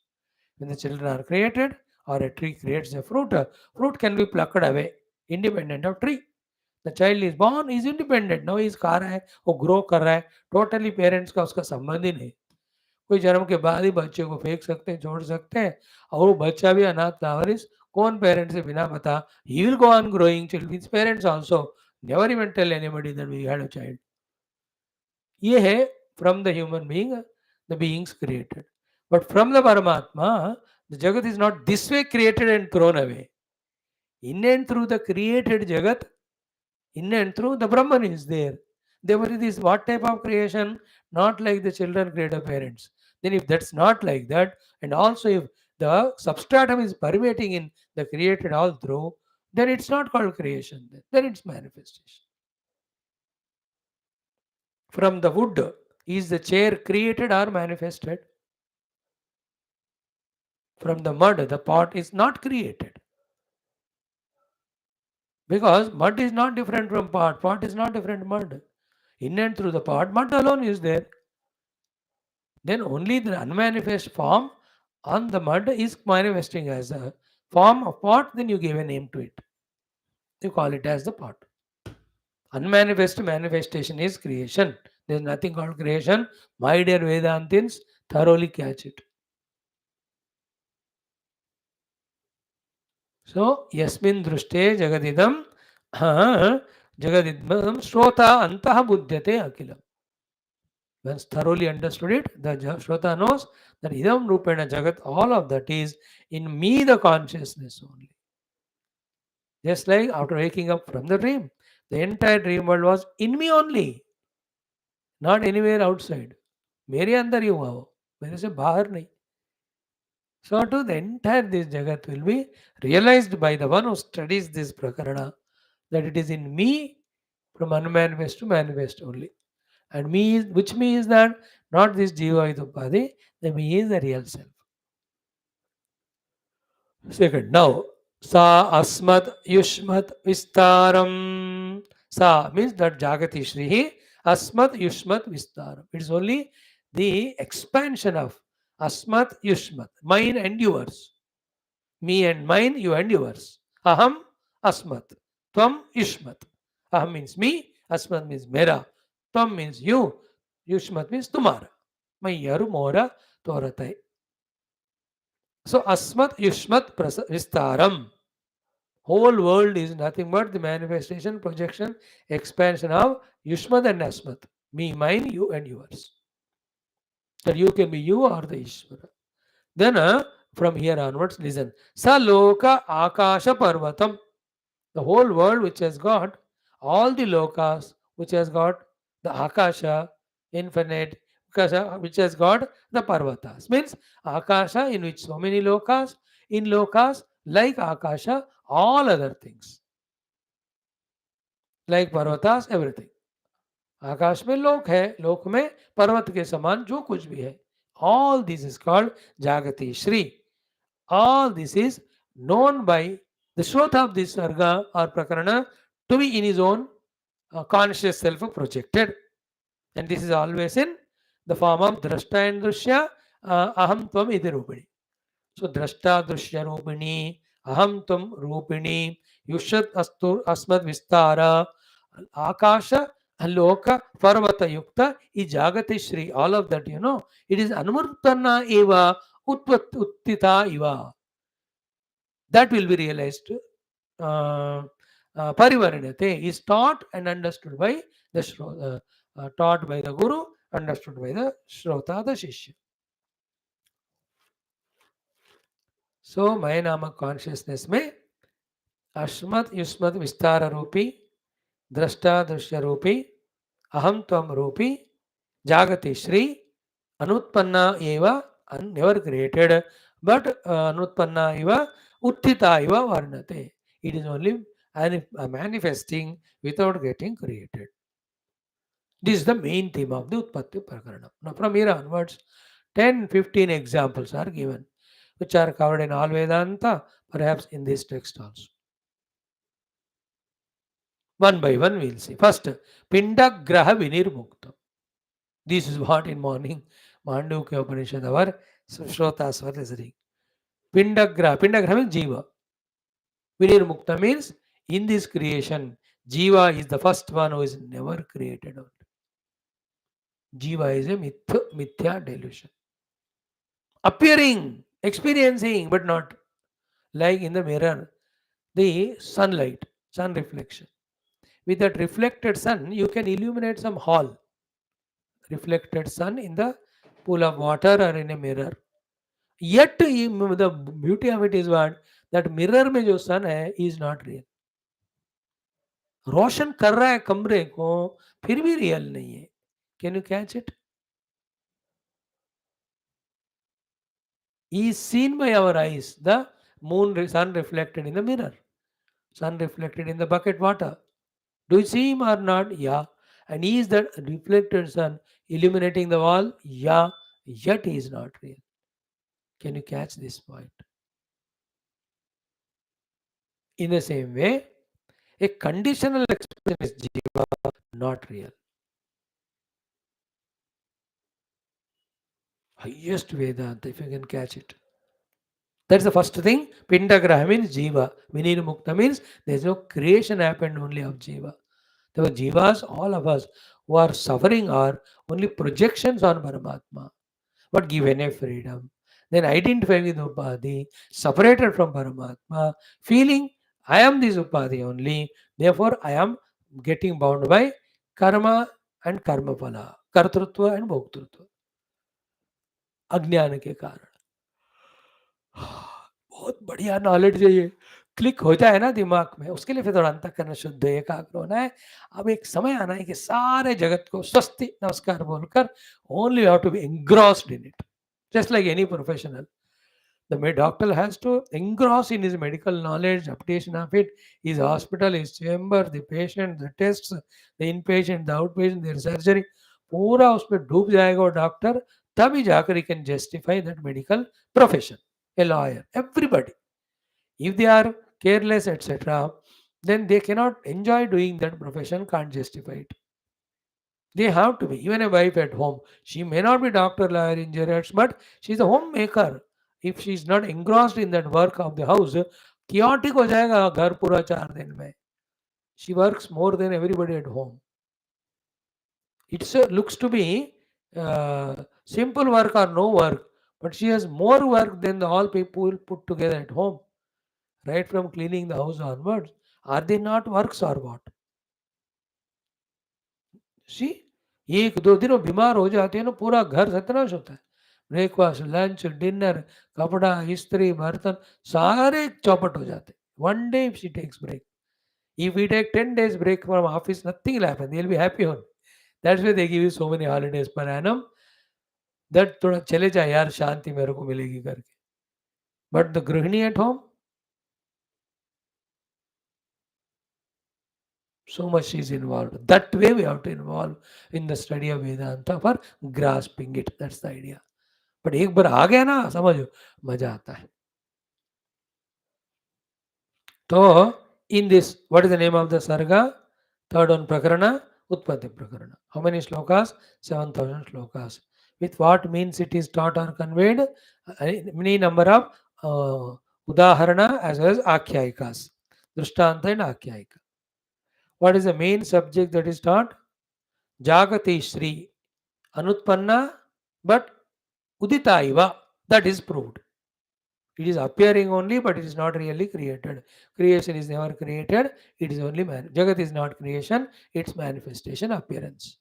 When the children are created, or a tree creates a fruit can be plucked away, independent of tree. The child is born, is independent. Now he is खा रहा है, वो grow कर रहा है, totally parents का उसका संबंध ही नहीं. कोई जन्म के बाद ही बच्चे को फेंक सकते हैं, छोड़ सकते हैं, और वो बच्चा भी अनाथ लावारिस, कौन पेरेंट्स से बिना पता, he will go on growing till his parents also never even tell anybody that we had a child. ये है from the human being, the beings created. But from the Paramatma, the Jagat is not this way created and thrown away. In and through the created Jagat, in and through the Brahman is there. Therefore, it is what type of creation? Not like the children create of parents. Then if that's not like that, and also if the substratum is permeating in the created all through, then it's not called creation. Then it's manifestation. From the wood, is the chair created or manifested? From the mud, the pot is not created. Because mud is not different from pot. Pot is not different from mud. In and through the pot, mud alone is there. Then only the unmanifest form on the mud is manifesting as a form of pot, then you give a name to it. You call it as the pot. Unmanifest manifestation is creation. There is nothing called creation. My dear Vedantins, thoroughly catch it. So, yasmin drushte jagadidam jagadidam shrota antaha buddhyate akilam. Once thoroughly understood it, the Shrota knows that idam rupena jagat, all of that is in me, the consciousness only. Just like after waking up from the dream, the entire dream world was in me only, not anywhere outside. मेरे अंदर ही हुआ वो, मेरे से बाहर नहीं. So too, the entire this jagat will be realized by the one who studies this prakarana, that it is in me from unmanifest to manifest only. And me is, which me is that? Not this jiva idupadhi, the me is the real self. Second, now, sa asmat yushmat vistaram. Sa means that jagati shrihi, asmat yushmat vistaram. It is only the expansion of asmat yushmat, mine and yours. Me and mine, you and yours. Aham asmat, tvam yushmat. Aham means me, asmat means mera, tvam means you, yushmat means tumara. Mayyaru mora toratai. So asmat yushmat vistaram. Whole world is nothing but the manifestation, projection, expansion of yushmat and asmat. Me, mine, you and yours. That you can be you or the Ishvara. Then from here onwards, listen. Saloka akasha parvatam. The whole world which has got all the lokas, which has got the akasha, infinite, akasha, which has got the parvatas. Means akasha in which so many lokas, in lokas like akasha, all other things. Like parvatas, everything. आकाश में लोक है, लोक में पर्वत के समान जो कुछ भी है. All this is called Jagati Shri. All this is known by the Shrota of this Sarga or Prakarana to be in his own conscious self projected. And this is always in the form of Drashta and Drushya, Aham Tvam Iti Rupini. So Drashta Drushya Rupini, Aham Tvam Rupini, Yushat Asmad Vistara, Akasha, Loka, Parvata Yukta, is Jagati Shri. All of that, you know, it is Anumurtana Eva, Uttita Eva. That will be realized. Parivarinate is taught and understood by the taught by the Guru, understood by the Shrota, the Shishya. So, Maya Nama consciousness में Ashmat Yusmat Vistara Rupi, Drashta Drushya Rupi, Aham Tvam Rupi, Jagati Shri, Anutpanna Eva, never created, but Anutpanna Eva, Uttita Eva Varnate. It is only manifesting without getting created. This is the main theme of the Utpatti Prakaranam. Now, from here onwards, 10-15 examples are given, which are covered in all Vedanta, perhaps in this text also. One by one, we'll see. First, Pinda Graha Vinirmukta. This is what in morning, Mandukya Upanishad, our Shrotas were listening. Pindagraha means Jiva. Vinirmukta means in this creation, Jiva is the first one who is never created. Jiva is a mithya delusion. Appearing, experiencing, but not. Like in the mirror, the sunlight, sun reflection. With that reflected sun, you can illuminate some hall. Reflected sun in the pool of water or in a mirror. Yet the beauty of it is what? That mirror में जो sun है is not real. रोशन कर रहा है कमरे को, फिर भी रियल नहीं है. Can you catch it? Is seen by our eyes. The sun reflected in the mirror. Sun reflected in the bucket water. Do you see him or not? Yeah. And is that reflected sun illuminating the wall? Yeah, yet he is not real. Can you catch this point? In the same way, a conditional expression is jiva, not real. Highest Vedanta, if you can catch it. That's the first thing. Pindagraha means jiva. Vinir mukta means there's no creation happened only of jiva. The jivas, all of us who are suffering are only projections on Paramatma, but given a freedom. Then identify with Upadhi, separated from Paramatma, feeling I am this Upadhi only, therefore I am getting bound by karma and karma phala, kartrutva and bhoktrutva, अज्ञान के कारण. बहुत बढ़िया knowledge है ये. Click हो जाए ना दिमाग में, उसके लिए फिर थोड़ा अंतःकरण शुद्ध एकाग्र होना है. अब एक समय आना है कि सारे जगत को स्वस्ति नमस्कार बोलकर only you have to be engrossed in it, just like any professional. The doctor has to engross in his medical knowledge, application of it, his hospital, his chamber, the patient, the tests, the inpatient, the outpatient, their surgery. पूरा उसमें डूब जाएगा वो doctor, तभी जाकर he can justify that medical profession. A lawyer, everybody. If they are careless, etc., then they cannot enjoy doing that profession, can't justify it. They have to be. Even a wife at home, she may not be doctor, lawyer, engineer, but she's a homemaker. If she's not engrossed in that work of the house, chaotic हो जाएगा घर पूरा 4 दिन में. She works more than everybody at home. It looks to be simple work or no work, but she has more work than the all people put together at home. Right from cleaning the house onwards. Are they not works or what? सी 1-2 दिन वो बीमार हो जाते हैं ना, पूरा घर सत्यानाश होता है. ब्रेकफास्ट, लंच, डिनर, कपड़ा, इस्त्री, बर्तन सारे चौपट हो जाते. One day if she takes break. If we take 10 days break from office, nothing will happen. They'll be happy on. That's why they give you so many holidays per annum. That थोड़ा चले जाए यार, शांति मेरे को मिलेगी करके. But the गृहिणी at home, so much is involved. That way we have to involve in the study of Vedanta for grasping it. That's the idea. But एक बार आ गया ना, समझो मजा आता है. तो in this, what is the name of the sarga? Third one, Prakarana, Utpatti Prakarana. How many shlokas? 7,000 shlokas. With what means it is taught or conveyed? Many number of udaharana as well as akhyayikas. Drishtanta and akhyayika. What is the main subject that is taught? Jagati SHRI. Anutpanna, but udita iva. That is proved. It is appearing only, but it is not really created. Creation is never created. It is only Jagat is not creation. It's manifestation, appearance.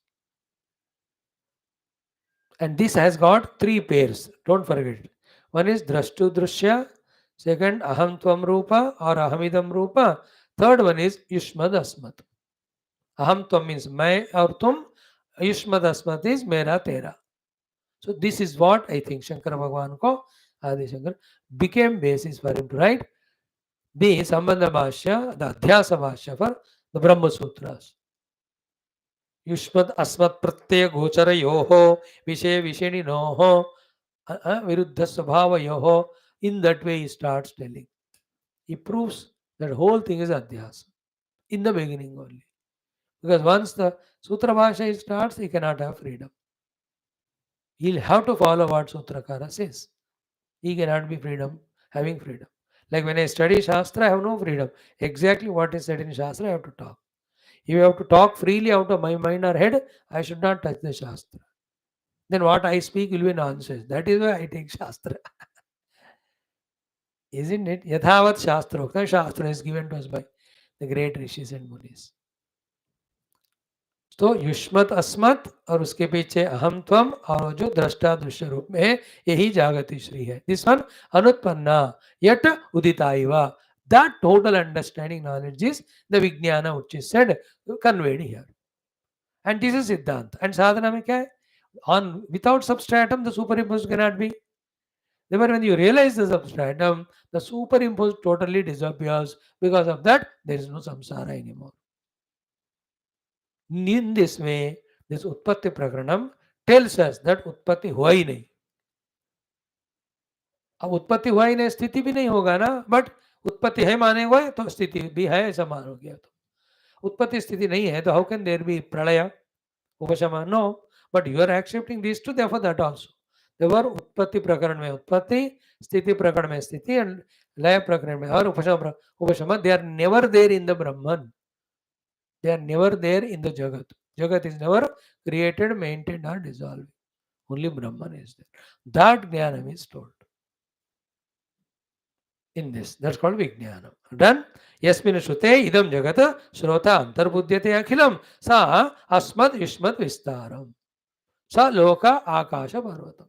And this has got 3 pairs. Don't forget it. One is drashtu drushya. Second, aham tvam rupa or ahamidam rupa. Third one is yushmad asmat. Aham tvam means मैं और तुम. Yushmad asmat is मेरा तेरा. So this is what I think Shankara Bhagwan ko, Adi Shankar, became basis for him to write the Sambandha Bhashya, the Adhyasa Bhashya for the Brahma Sutras. Yushmad asmat pratyaya gochara yoho vishay visheni noho viruddha svabhava yoho. In that way he starts telling. He proves that whole thing is Adhyasa in the beginning only. Because once the Sutra Bhashya starts, he cannot have freedom. He'll have to follow what Sutrakara says. He cannot be having freedom. Like when I study Shastra, I have no freedom. Exactly what is said in Shastra, I have to talk. If you have to talk freely out of my mind or head, I should not touch the Shastra. Then what I speak will be nonsense. That is why I take Shastra. Isn't it? Yathavat Shastra. Shastra is given to us by the great rishis and munis. तो युष्मत अस्मत और उसके पीछे अहम त्वम और जो दृष्टा दृश्य रूप में है, यही जागति श्री है. दिस वन अनुत्पन्ना यट उदिताइवा. That total understanding knowledge is the Vijnana which is said, conveyed here. And this is Siddhanta. And sadhana में क्या है? On without substratum, the superimposed cannot be. Therefore, when you realize the substratum, the superimposed totally disappears. Because of that, there is no samsara anymore. In this way, this Utpatti Prakaranam tells us that Utpatti हुआ ही नहीं. अब उत्पत्ति हुआ ही नहीं, स्थिति भी नहीं होगा ना. बट उत्पत्ति है माने हुए तो स्थिति भी है ऐसा मान गया. तो उत्पत्ति स्थिति नहीं है तो हाउ कैन देयर बी प्रलय उपशम? No. But you are accepting this too, therefore that also. देवर उत्पत्ति प्रकरण में उत्पत्ति, स्थिति प्रकरण में स्थिति, एंड लय प्रकरण में और उपशम, they are never there in the Brahman. They are never there in the Jagat. Jagat is never created, maintained, or dissolved. Only Brahman is there. That Jnanam is told in this. That's called Vijnanam. Done? Yasmin Shrute idam Jagata Shrota Antarbuddhyate Akhilam Sa Asmad Ishmad Vistaram Sa Loka Akasha Parvatam.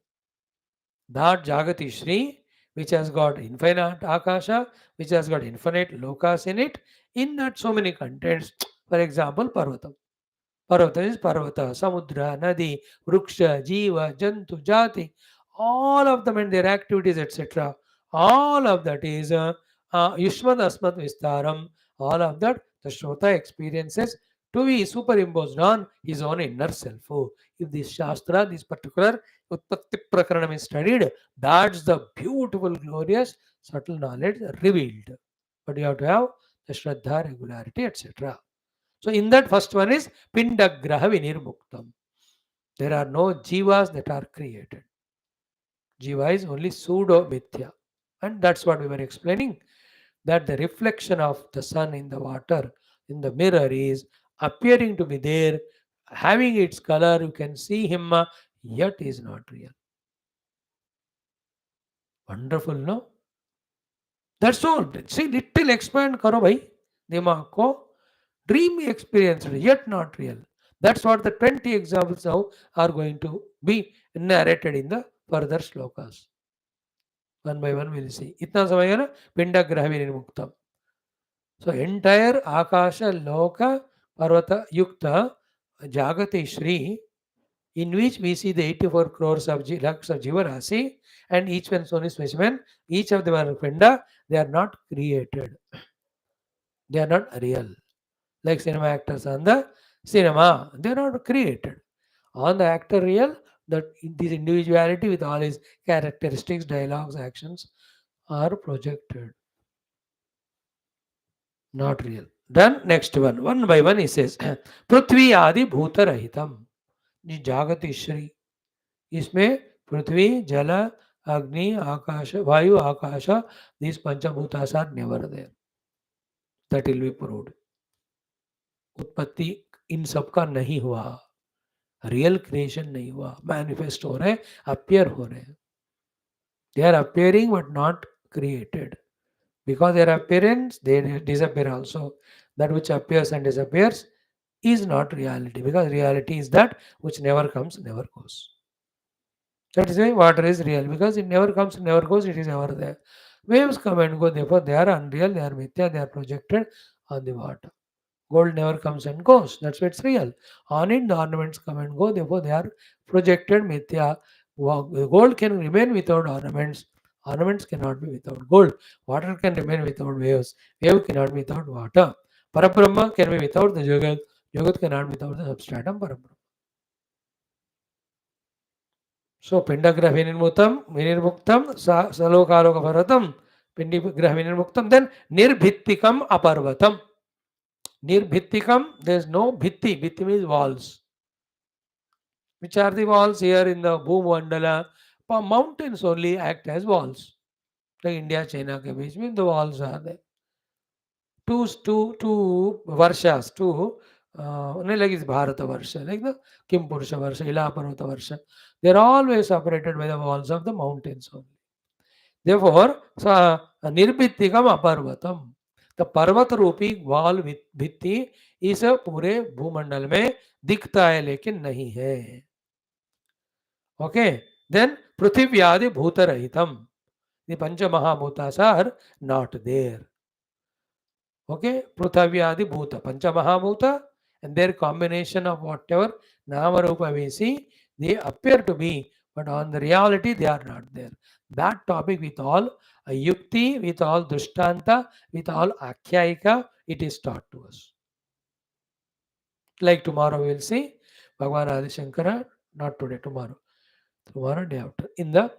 That Jagati Shri, which has got infinite Akasha, which has got infinite Lokas in it, in that so many contents. For example, Parvatam. Parvata is Parvata, Samudra, Nadi, Vruksha, Jiva, Jantu, Jati, all of them and their activities, etc. All of that is Yushmad Asmat Vistaram. All of that the Shrota experiences to be superimposed on his own inner self. Oh, if this Shastra, this particular Utpatti Prakaranam is studied, that's the beautiful, glorious, subtle knowledge revealed. But you have to have the Shraddha, regularity, etc. So in that first one is Pindagraha Vinirmuktam. There are no jivas that are created. Jiva is only pseudo mithya. And that's what we were explaining. That the reflection of the sun in the water, in the mirror, is appearing to be there, having its color, you can see him, yet is not real. Wonderful, no? That's all. See, little expand karo bhai. Dimag ko. Dream experience, yet not real. That's what the 20 examples now are going to be narrated in the further shlokas. One by one we'll see. Itna samay na pinda graha vinirmuktam. So entire Akasha, Loka, Parvata, Yukta, Jagati Shri, in which we see the 84 crores of lakhs of Jivarasi, and each one's own specimen, each of them are pinda, they are not created. They are not real. Like cinema actors on the cinema, they are not created. On the actor real, that this individuality with all his characteristics, dialogues, actions are projected. Not real. Then next one by one he says, Prithvi Adi Bhuta Rahitam. Jagati Shri. इसमें पृथ्वी, जल, अग्नि, आकाश, वायु, आकाश, these Panchabhutas are never there. That will be proved. उत्पत्ति इन सबका नहीं हुआ, real creation नहीं हुआ, मैनिफेस्ट हो रहे, अपियर हो रहे. They are appearing but not created. Because their appearance, they disappear also. That which appears and disappears is not reality. Because reality is that which never comes, never goes. That is why water is real. Because it never comes, never goes, it is ever there. Waves come and go, therefore they are unreal, they are mithya, they are projected on the water. Gold never comes and goes. That's why it's real. On it, the ornaments come and go. Therefore, they are projected mithya. Gold can remain without ornaments. Ornaments cannot be without gold. Water can remain without waves. Wave cannot be without water. Parabrahma can be without the Jagat. Jagat cannot be without the substratum Parabrahma. So, Pindagraha Vinirmuktam, Salokaloka Bharatam, Pindagraha Vinirmuktam, then Nirbhittikam Aparvatam. Nirbhittikam, there is no bhitti. Bhitti means walls. Which are the walls here in the Bhumandala? Mountains only act as walls. Like India, China ke beech mein the walls are there. Two varshas, like it's Bharata Varsha, like the Kim Purusha Varsha, Ila Parvata Varsha. They are always separated by the walls of the mountains only. Therefore, Nirbhittikam Aparvatam. The पर्वत रूपी wall भित्ति इस पूरे भूमंडल में दिखता है लेकिन नहीं है. ओके, देन पृथिव्यादि भूत रहितम. The पंच महाभूतास आर नॉट देयर. ओके, पृथिव्यादि भूत पंच महाभूत and their combination of whatever nama rupa we see, they appear to be, but on the reality they are not there. That topic with all yukti, with all drishtanta, with all akhyayika, it is taught to us. Like tomorrow we will see Bhagavan Adi Shankara, not today, tomorrow day after. In the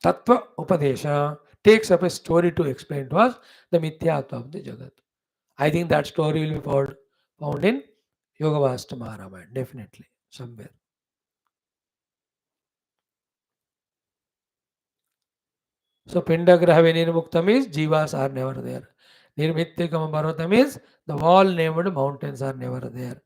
Tattva Upadesha takes up a story to explain to us the Mithyatva of the Jagat. I think that story will be found in Yoga Vaashtha Ramayana, definitely, somewhere. So Pindagraha Vinirmukta means Jivas are never there. Nirmityakam Bharata means the all named mountains are never there.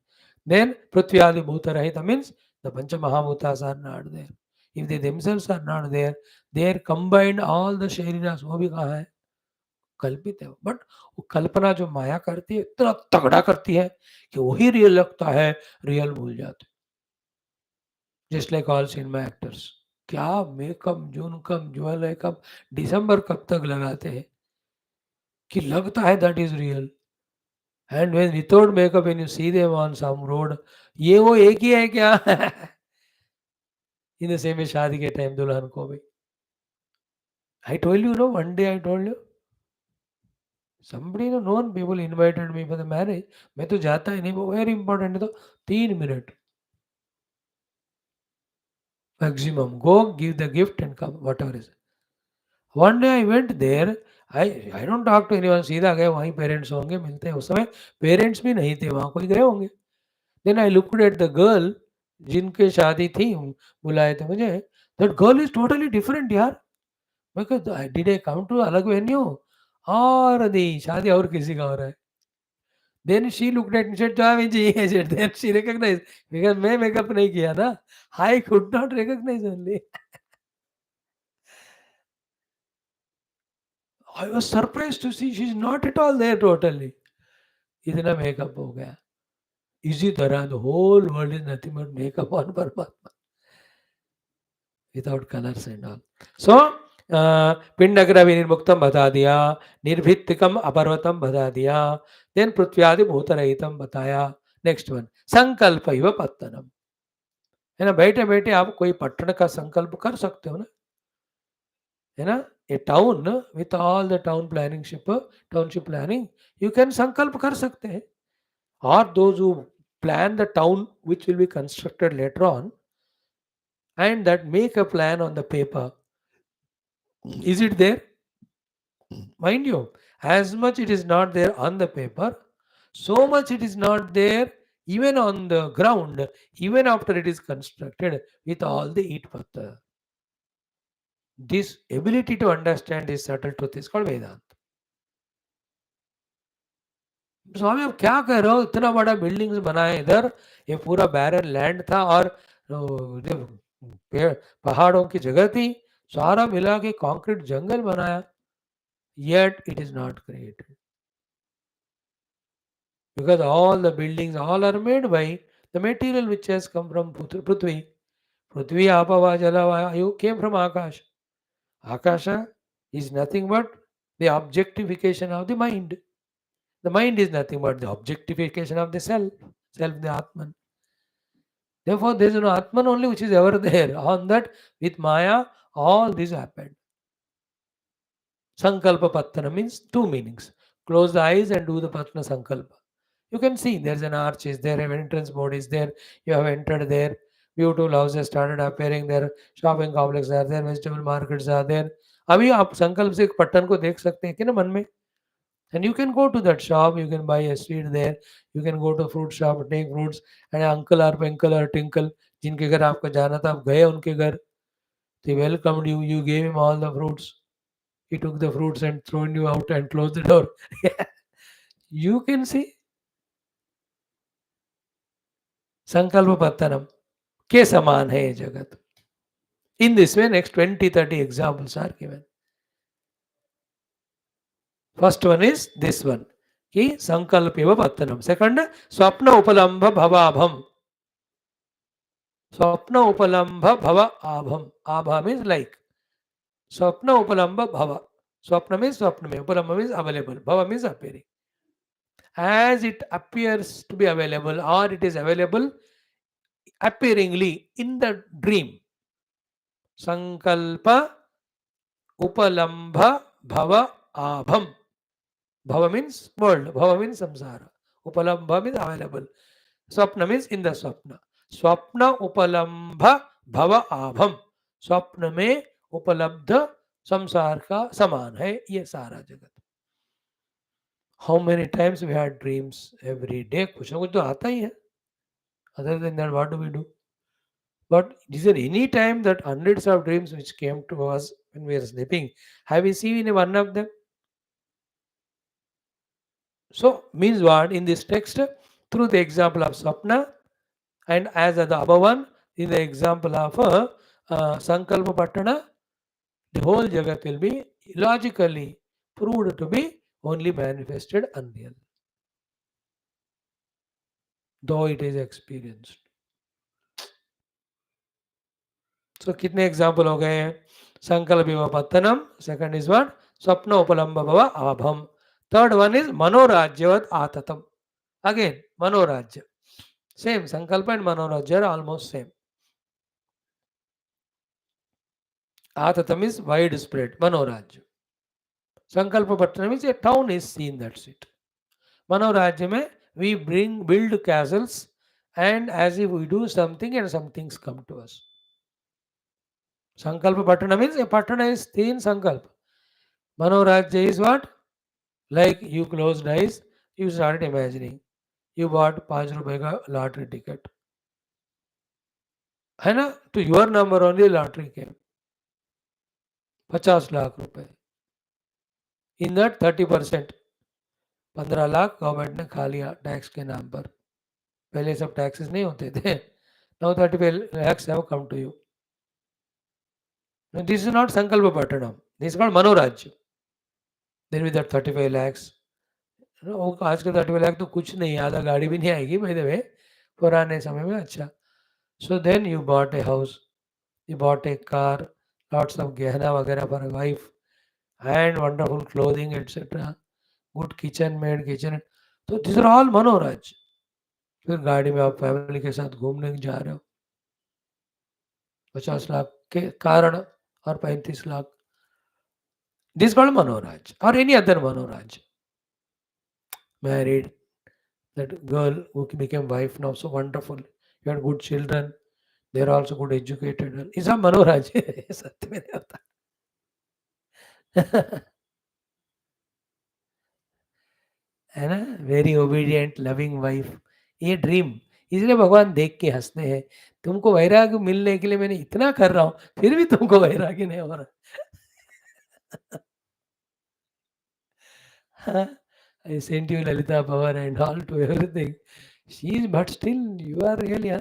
Then Prithvyadi Bhutarahita means the Pancha Mahabhutas are not there. If they themselves are not there, they are combined all the Shariras, वो भी कहाँ है? कल्पित है. But वो कल्पना जो माया करती है इतना तगड़ा करती है कि वही रियल लगता है, रियल भूल जाते. Just like all cinema actors, क्या मेकअप, जून कब, ज्वेलरी कब, दिसंबर कब तक लगाते हैं कि लगता है that is real. And when without makeup when you see them on some road, ये वो एक ही है क्या? इन द सेम में शादी के टाइम दुल्हन को भी. I told you know, one day I told you, somebody known people invited me for the marriage. मैं तो जाता ही नहीं, वो वेरी इंपॉर्टेंट है तो 3 minute maximum, go give the gift and come, whatever is. One day I went there, I don't talk to anyone, सीधा गए, वहीं पेरेंट्स होंगे, मिलते हैं. उस समय पेरेंट्स भी नहीं थे वहाँ, कोई गए होंगे. Then I looked at the girl जिनके शादी थी, बुलाए थे मुझे. That girl is totally different यार. मैं कहा डिड आई कम टू अलग वेन्यू और दी शादी और किसी का हो रहा है. Then she looked at me said जावे जी, देन शी रिकॉग्नाइज, बिकॉज़ मैं मेकअप नहीं किया ना, I could not recognise only. I was surprised to see she's not at all there totally. इतना मेकअप हो गया. इसी तरह the whole world is nothing but makeup on Paramatma without colors and all. So पिंडग्र विनिर्मुक्तम बता दिया, निर्भित्तिकम अपर्वतम बता दिया, then पृथ्व्यादि भूतरहितम बताया. नेक्स्ट वन संकल्प इव पत्तनम, है ना. बैठे बैठे आप कोई पట్టण का संकल्प कर सकते हो ना, है ना. A town with all the town planning ship, township planning, you can संकल्प कर सकते हैं. Or those who plan the town which will be constructed later on and that make a plan on the paper. Is it there? Mind you, as much it is not there on the paper, so much it is not there even on the ground, even after it is constructed with all the eat patta. This ability to understand this subtle truth is called Vedanta. स्वामी आप क्या कह रहे हो, इतना बड़ा buildings बनाए इधर, ये पूरा बैरन लैंड था और पहाड़ों की जगह थी, सारा मिला के कंक्रीट जंगल बनाया, yet it is not created because all the buildings all are made by the material which has come from Prithvi. Prithvi, Apava, Jala, Vayu came from Akash. Akasha is nothing but the objectification of the mind. The mind is nothing but the objectification of the self, the Atman. Therefore, there is no Atman only which is ever there. On that, with Maya, all this happened. Sankalpa Pattana means two meanings. Close the eyes and do the Pattana Sankalpa. You can see there's an arch is there, an entrance board is there, you have entered there, beautiful houses started appearing there, shopping complexes are there, vegetable markets are there. अभी आप संकल्प से एक पट्टन को देख सकते हैं कि ना मन में. And you can go to that shop, you can buy a sweet there, you can go to fruit shop, take fruits, and uncle or uncle or tinkle, जिनके घर आपको जाना था आप गए उनके घर, they welcomed you, you gave him all the fruits, he took the fruits and thrown you out and closed the door. You can see संकल्प पत्तनम के समान है ये जगत. In this way, next 20-30 examples are given. First one is this one, कि संकल्पेव पत्तनम. Second, स्वप्न उपलम्भ भवाभम. स्वप्न उपलम्भ भव आभम. Abha means like. Swapna upalamba bhava. Swapna means swapna mein. Upalamba means available. Bhava means appearing. As it appears to be available or it is available appearingly in the dream. Sankalpa upalambha bhava abham. Bhava means world. Bhava means samsara. Upalambha means available. Swapna means in the swapna. Swapna upalambha bhava abham. स्वप्न में उपलब्ध संसार का समान है ये सारा जगत. How many times we had dreams every day, कुछ ना कुछ तो आता ही है. Other than that what do we do? But is there any time that hundreds of dreams which came to us when we are sleeping, have we seen any one of them? So, means what? In this text, through the example of Swapna, and as the above one, in the example of Sankalpa Pattana, the whole Jagat will be logically proved to be only manifested unreal, though it is experienced. So, कितने example हो गए हैं? संकल्प विव पत्तनम, second is what? स्वप्न उपलम्ब भव आभम. थर्ड वन इज मनोराज्यवत आततम. अगेन मनोराज्य, सेम. संकल्प एंड मनोराज्य are almost same. Atatam is widespread, Manorajya. Sankalpa Pattanam is a town is seen, that's it. Manorajya mein we build castles, and as if we do something and some things come to us. Sankalpa Pattanam means a Pattana is seen Sankalpa. Manorajya is what? Like you closed eyes, you started imagining. You bought 5 रुपए का lottery ticket. है ना? To your number only lottery came. 50 lakh रुपए. In that 30%, 15 lakh government ने खा लिया tax के नाम पर. पहले सब टैक्सेस नहीं होते थे. Now 35 lakhs have come to you. Now, this is not Sankalpa Pattanam. This is called Manorajya. Then with that 35 lakhs, आज के 35 लाख तो कुछ नहीं, आधा गाड़ी भी नहीं आएगी by the way, पुराने समय में. अच्छा. So then you bought a house, you bought a car, lots of गहना वगैरह for a wife, and wonderful clothing etc. Good kitchen, made kitchen. तो these are all मनोराज्य. फिर गाड़ी में आप फैमिली के साथ घूमने जा रहे हो, 50 लाख के कारण और 35 lakh. This is called मनोराज्य or any other मनोराज्य. Married, that girl who became wife now, so wonderful. You had good children, they are also good educated. Is a मनोराज्य. सत्य में नहीं होता. है ना? वेरी ओबीडियंट लविंग वाइफ, ये ड्रीम. इसलिए भगवान देख के हंसते हैं. तुमको वैराग्य मिलने के लिए मैंने इतना कर रहा हूं, फिर भी तुमको वैराग्य नहीं हो रहा. I sent you Lalita power and all to everything. She is, but still you are really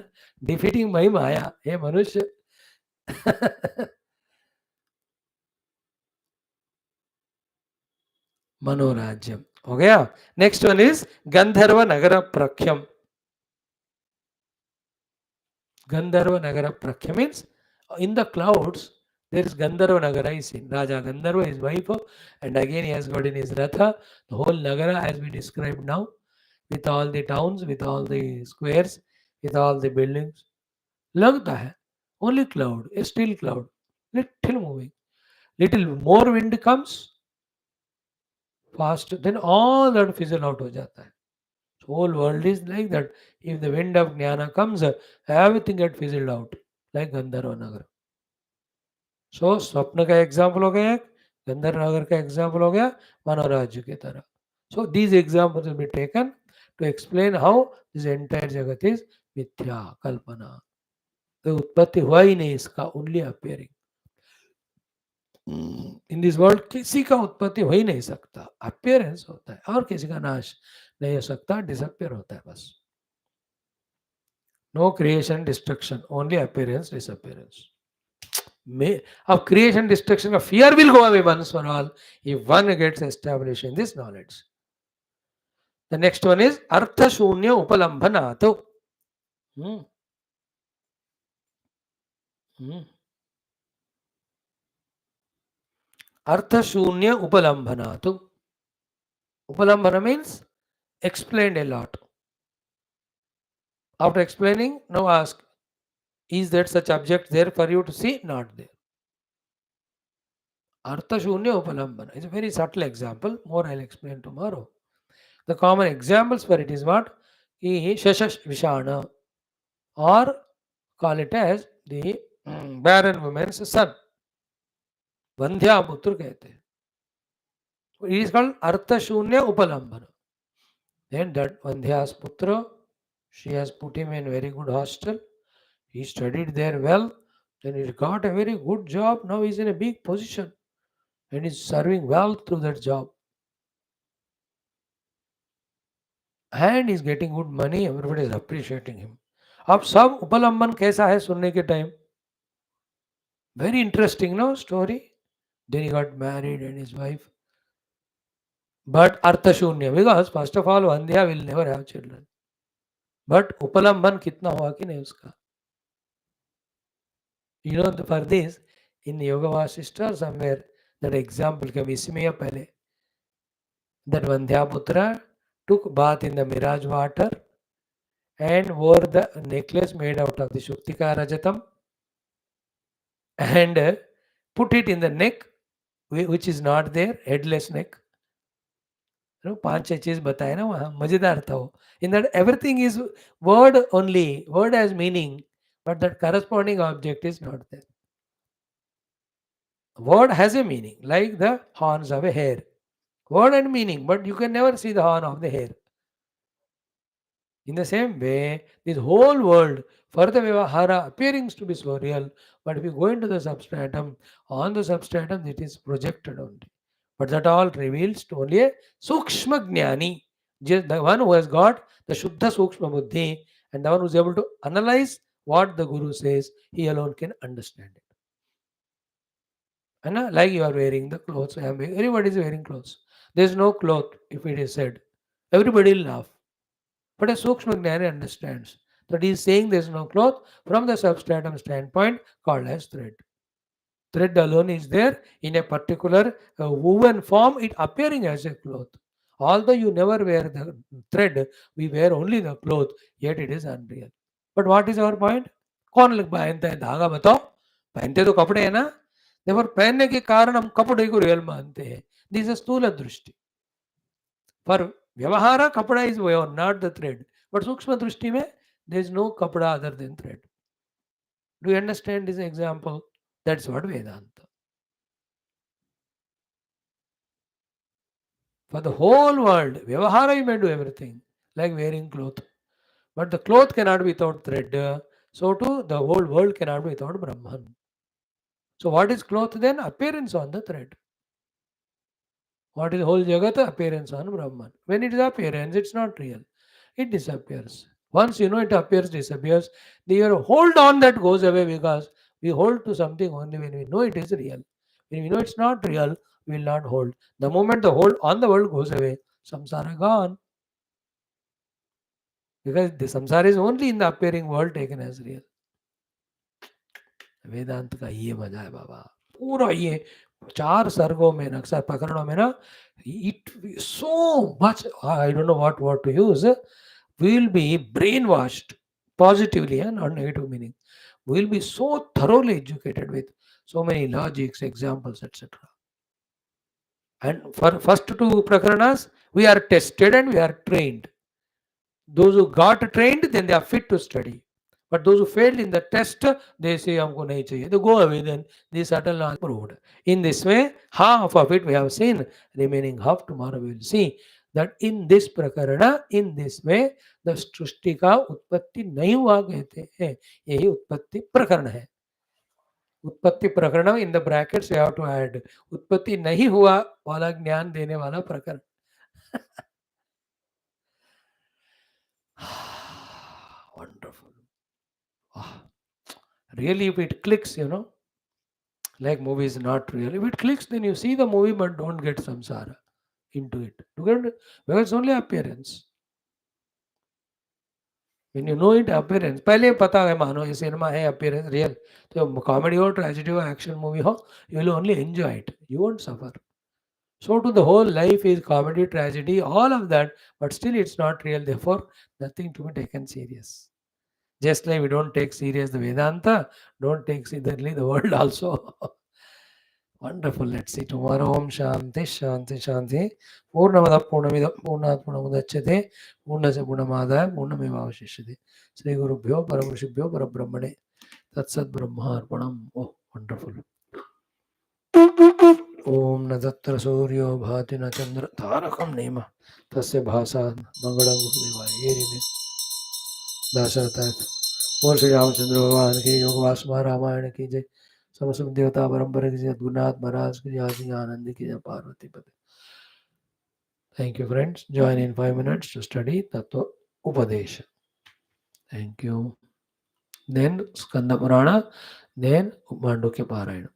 defeating my Maya. Hey मनुष्य. मनोराज्यम हो गया. Next one is Gandharva Nagar प्रख्यम. Gandharva Nagara Prakhya means in the clouds there is Gandharva Nagara is seen. Raja Gandharva, his wife, and again he has got in his Ratha the whole Nagara as we described now, with all the towns, with all the squares, with all the buildings. Lagta hai only cloud, a still cloud, little moving. Little more wind comes, fast, then all that fizzle out हो जाता है. So whole world is like that. If the wind of Jnana comes, everything get fizzled out, like Gandharva Nagar. So स्वप्न का example हो गया, गंधर्व नगर का example हो गया, मनोराज्य की तरह. So these examples will be taken to explain how this entire जगत is मिथ्या कल्पना. तो उत्पत्ति हुआ ही नहीं इसका, only appearing. In this world किसी का उत्पत्ति हो ही नहीं सकता, अपियरेंस होता है, और किसी का नाश नहीं हो सकता, डिसअपियर होता है बस. No creation destruction, only appearance disappearance. Of creation destruction of fear will go away once for all if one gets established in this knowledge. The next one is artha shunya upalambhanato. Artha shunya upalambhanato. Upalambhana means explained a lot. After explaining, now ask, is that such object there for you to see? Not there. Artha shunya upalambhana is a very subtle example. More I'll explain tomorrow. The common examples for it is what? Shashash Vishana, or call it as the barren woman's son. Vandhya Putra कहते हैं. It is called Artha Shunya Upalambana. Then that Vandhya's Putra, she has put him in very good hostel. He studied there well. Then he got a very good job. Now he's in a big position and is serving well through that job. And he's getting good money. Everybody is appreciating him. अब सब उपलंबन कैसा है सुनने के time? Very interesting, no story. Then he got married and his wife. But Artha Shunya, because first of all, Vandhya will never have children. But Upalamban कितना हुआ कि नहीं उसका? You know, for this, in Yoga Vaashishtha somewhere, that example can be Ismiya pehle. That Vandhyaputra took bath in the mirage water and wore the necklace made out of the Shuktika Rajatam and put it in the neck, which is not there, headless neck. You know, 5-6 चीज बताए ना वहाँ, मजेदार था वो. In that everything is word only, word has meaning, but that corresponding object is not there. Word has a meaning, like the horns of a hare. Word and meaning, but you can never see the horn of the hare. In the same way, this whole world, for the Vyavahara appearing to be so real, but if you go into the substratum, on the substratum it is projected only. But that all reveals to only a Sukshma Jnani, just the one who has got the Shuddha Sukshma Buddhi, and the one who is able to analyze what the Guru says, he alone can understand it. And like you are wearing the clothes, everybody is wearing clothes. There is no cloth if it is said. Everybody will laugh. But a Sukshma Jnani understands that he is saying there is no cloth from the substratum standpoint called as thread. Thread alone is there in a particular woven form, it appearing as a cloth. Although you never wear the thread, we wear only the cloth, yet it is unreal. But what is our point? कौन लोग पहनता है धागा बताओ? पहनते तो कपड़े है ना? देवर पहनने के कारण हम कपड़े को रियल मानते हैं. दिस इज स्थूल दृष्टि. For Vyavahara, kapda is woven, not the thread. But Sukshma Drishti mein, there is no kapda other than thread. Do you understand this example? That's what Vedanta. For the whole world, Vyavahara you may do everything, like wearing cloth. But the cloth cannot be without thread. So too, the whole world cannot be without Brahman. So what is cloth then? Appearance on the thread. What is whole Jagat? Appearance on Brahman. When it is appearance, it's not real. It disappears. Once you know it appears, disappears, the hold on that goes away because we hold to something only when we know it is real. When we know it's not real, we will not hold. The moment the hold on the world goes away, samsara gone. Because the samsara is only in the appearing world taken as real. वेदांत का ये मजा है बाबा. पूरा ये 4 सर्गों में अक्सर प्रकरणों में ना, it so much, I don't know what word to use, we will be brainwashed positively and not negative meaning. We will be so thoroughly educated with so many logics, examples, etc. And for first 2 prakaranas, we are tested and we are trained. Those who got trained, then they are fit to study. But those who failed in the test, they say, "Humko nahi chahiye." They go away, then they settle not proved. In this way, half of it we have seen, remaining half tomorrow we will see that in this prakarana, in this way, the सृष्टि का उत्पत्ति नहीं हुआ कहते हैं. यही उत्पत्ति प्रकरण है. उत्पत्ति प्रकरण in the brackets you have to add उत्पत्ति नहीं हुआ वाला ज्ञान देने वाला प्रकरण. Wonderful. Really, if it clicks, like movie is not real. If it clicks, then you see the movie but don't get samsara into it. Because it's only appearance. When you know it appearance, पहले पता है मानो ये cinema है appearance real. तो comedy हो, tragedy हो, action movie हो, you will only enjoy it. You won't suffer. So to the whole life is comedy, tragedy, all of that, but still it's not real. Therefore, nothing to be taken serious. Just like we don't take serious the Vedanta, don't take seriously the world also. Wonderful. Let's see tomorrow. Om Shanti, Shanti, Shanti. Purnamada Purnamidam Purnat Purnamudachyate Purnasya Purnamadaya Purnameva Vaashishtha. Shri Gurubhyo Paramarshibhyo Parabrahmane Tatsat Brahma Arpanam. Oh, wonderful. Om Nadattara Suryo Bhatina Chandra Tarakam Nema Tasya Bhasa Mangalam Deva Yerine Dasharatha. More Shri Ramachandra Bhagavan ki Yoga Vasma Ramayana ki Jai. समस्त देवता परंपरा की जय गुरुनाथ महाराज की जय आदि आनंद की जय पार्वती पति. Thank you friends. Join in 5 minutes to study Tattva Upadesha. Thank you. Then Skanda Purana, then Mandukya Parayana.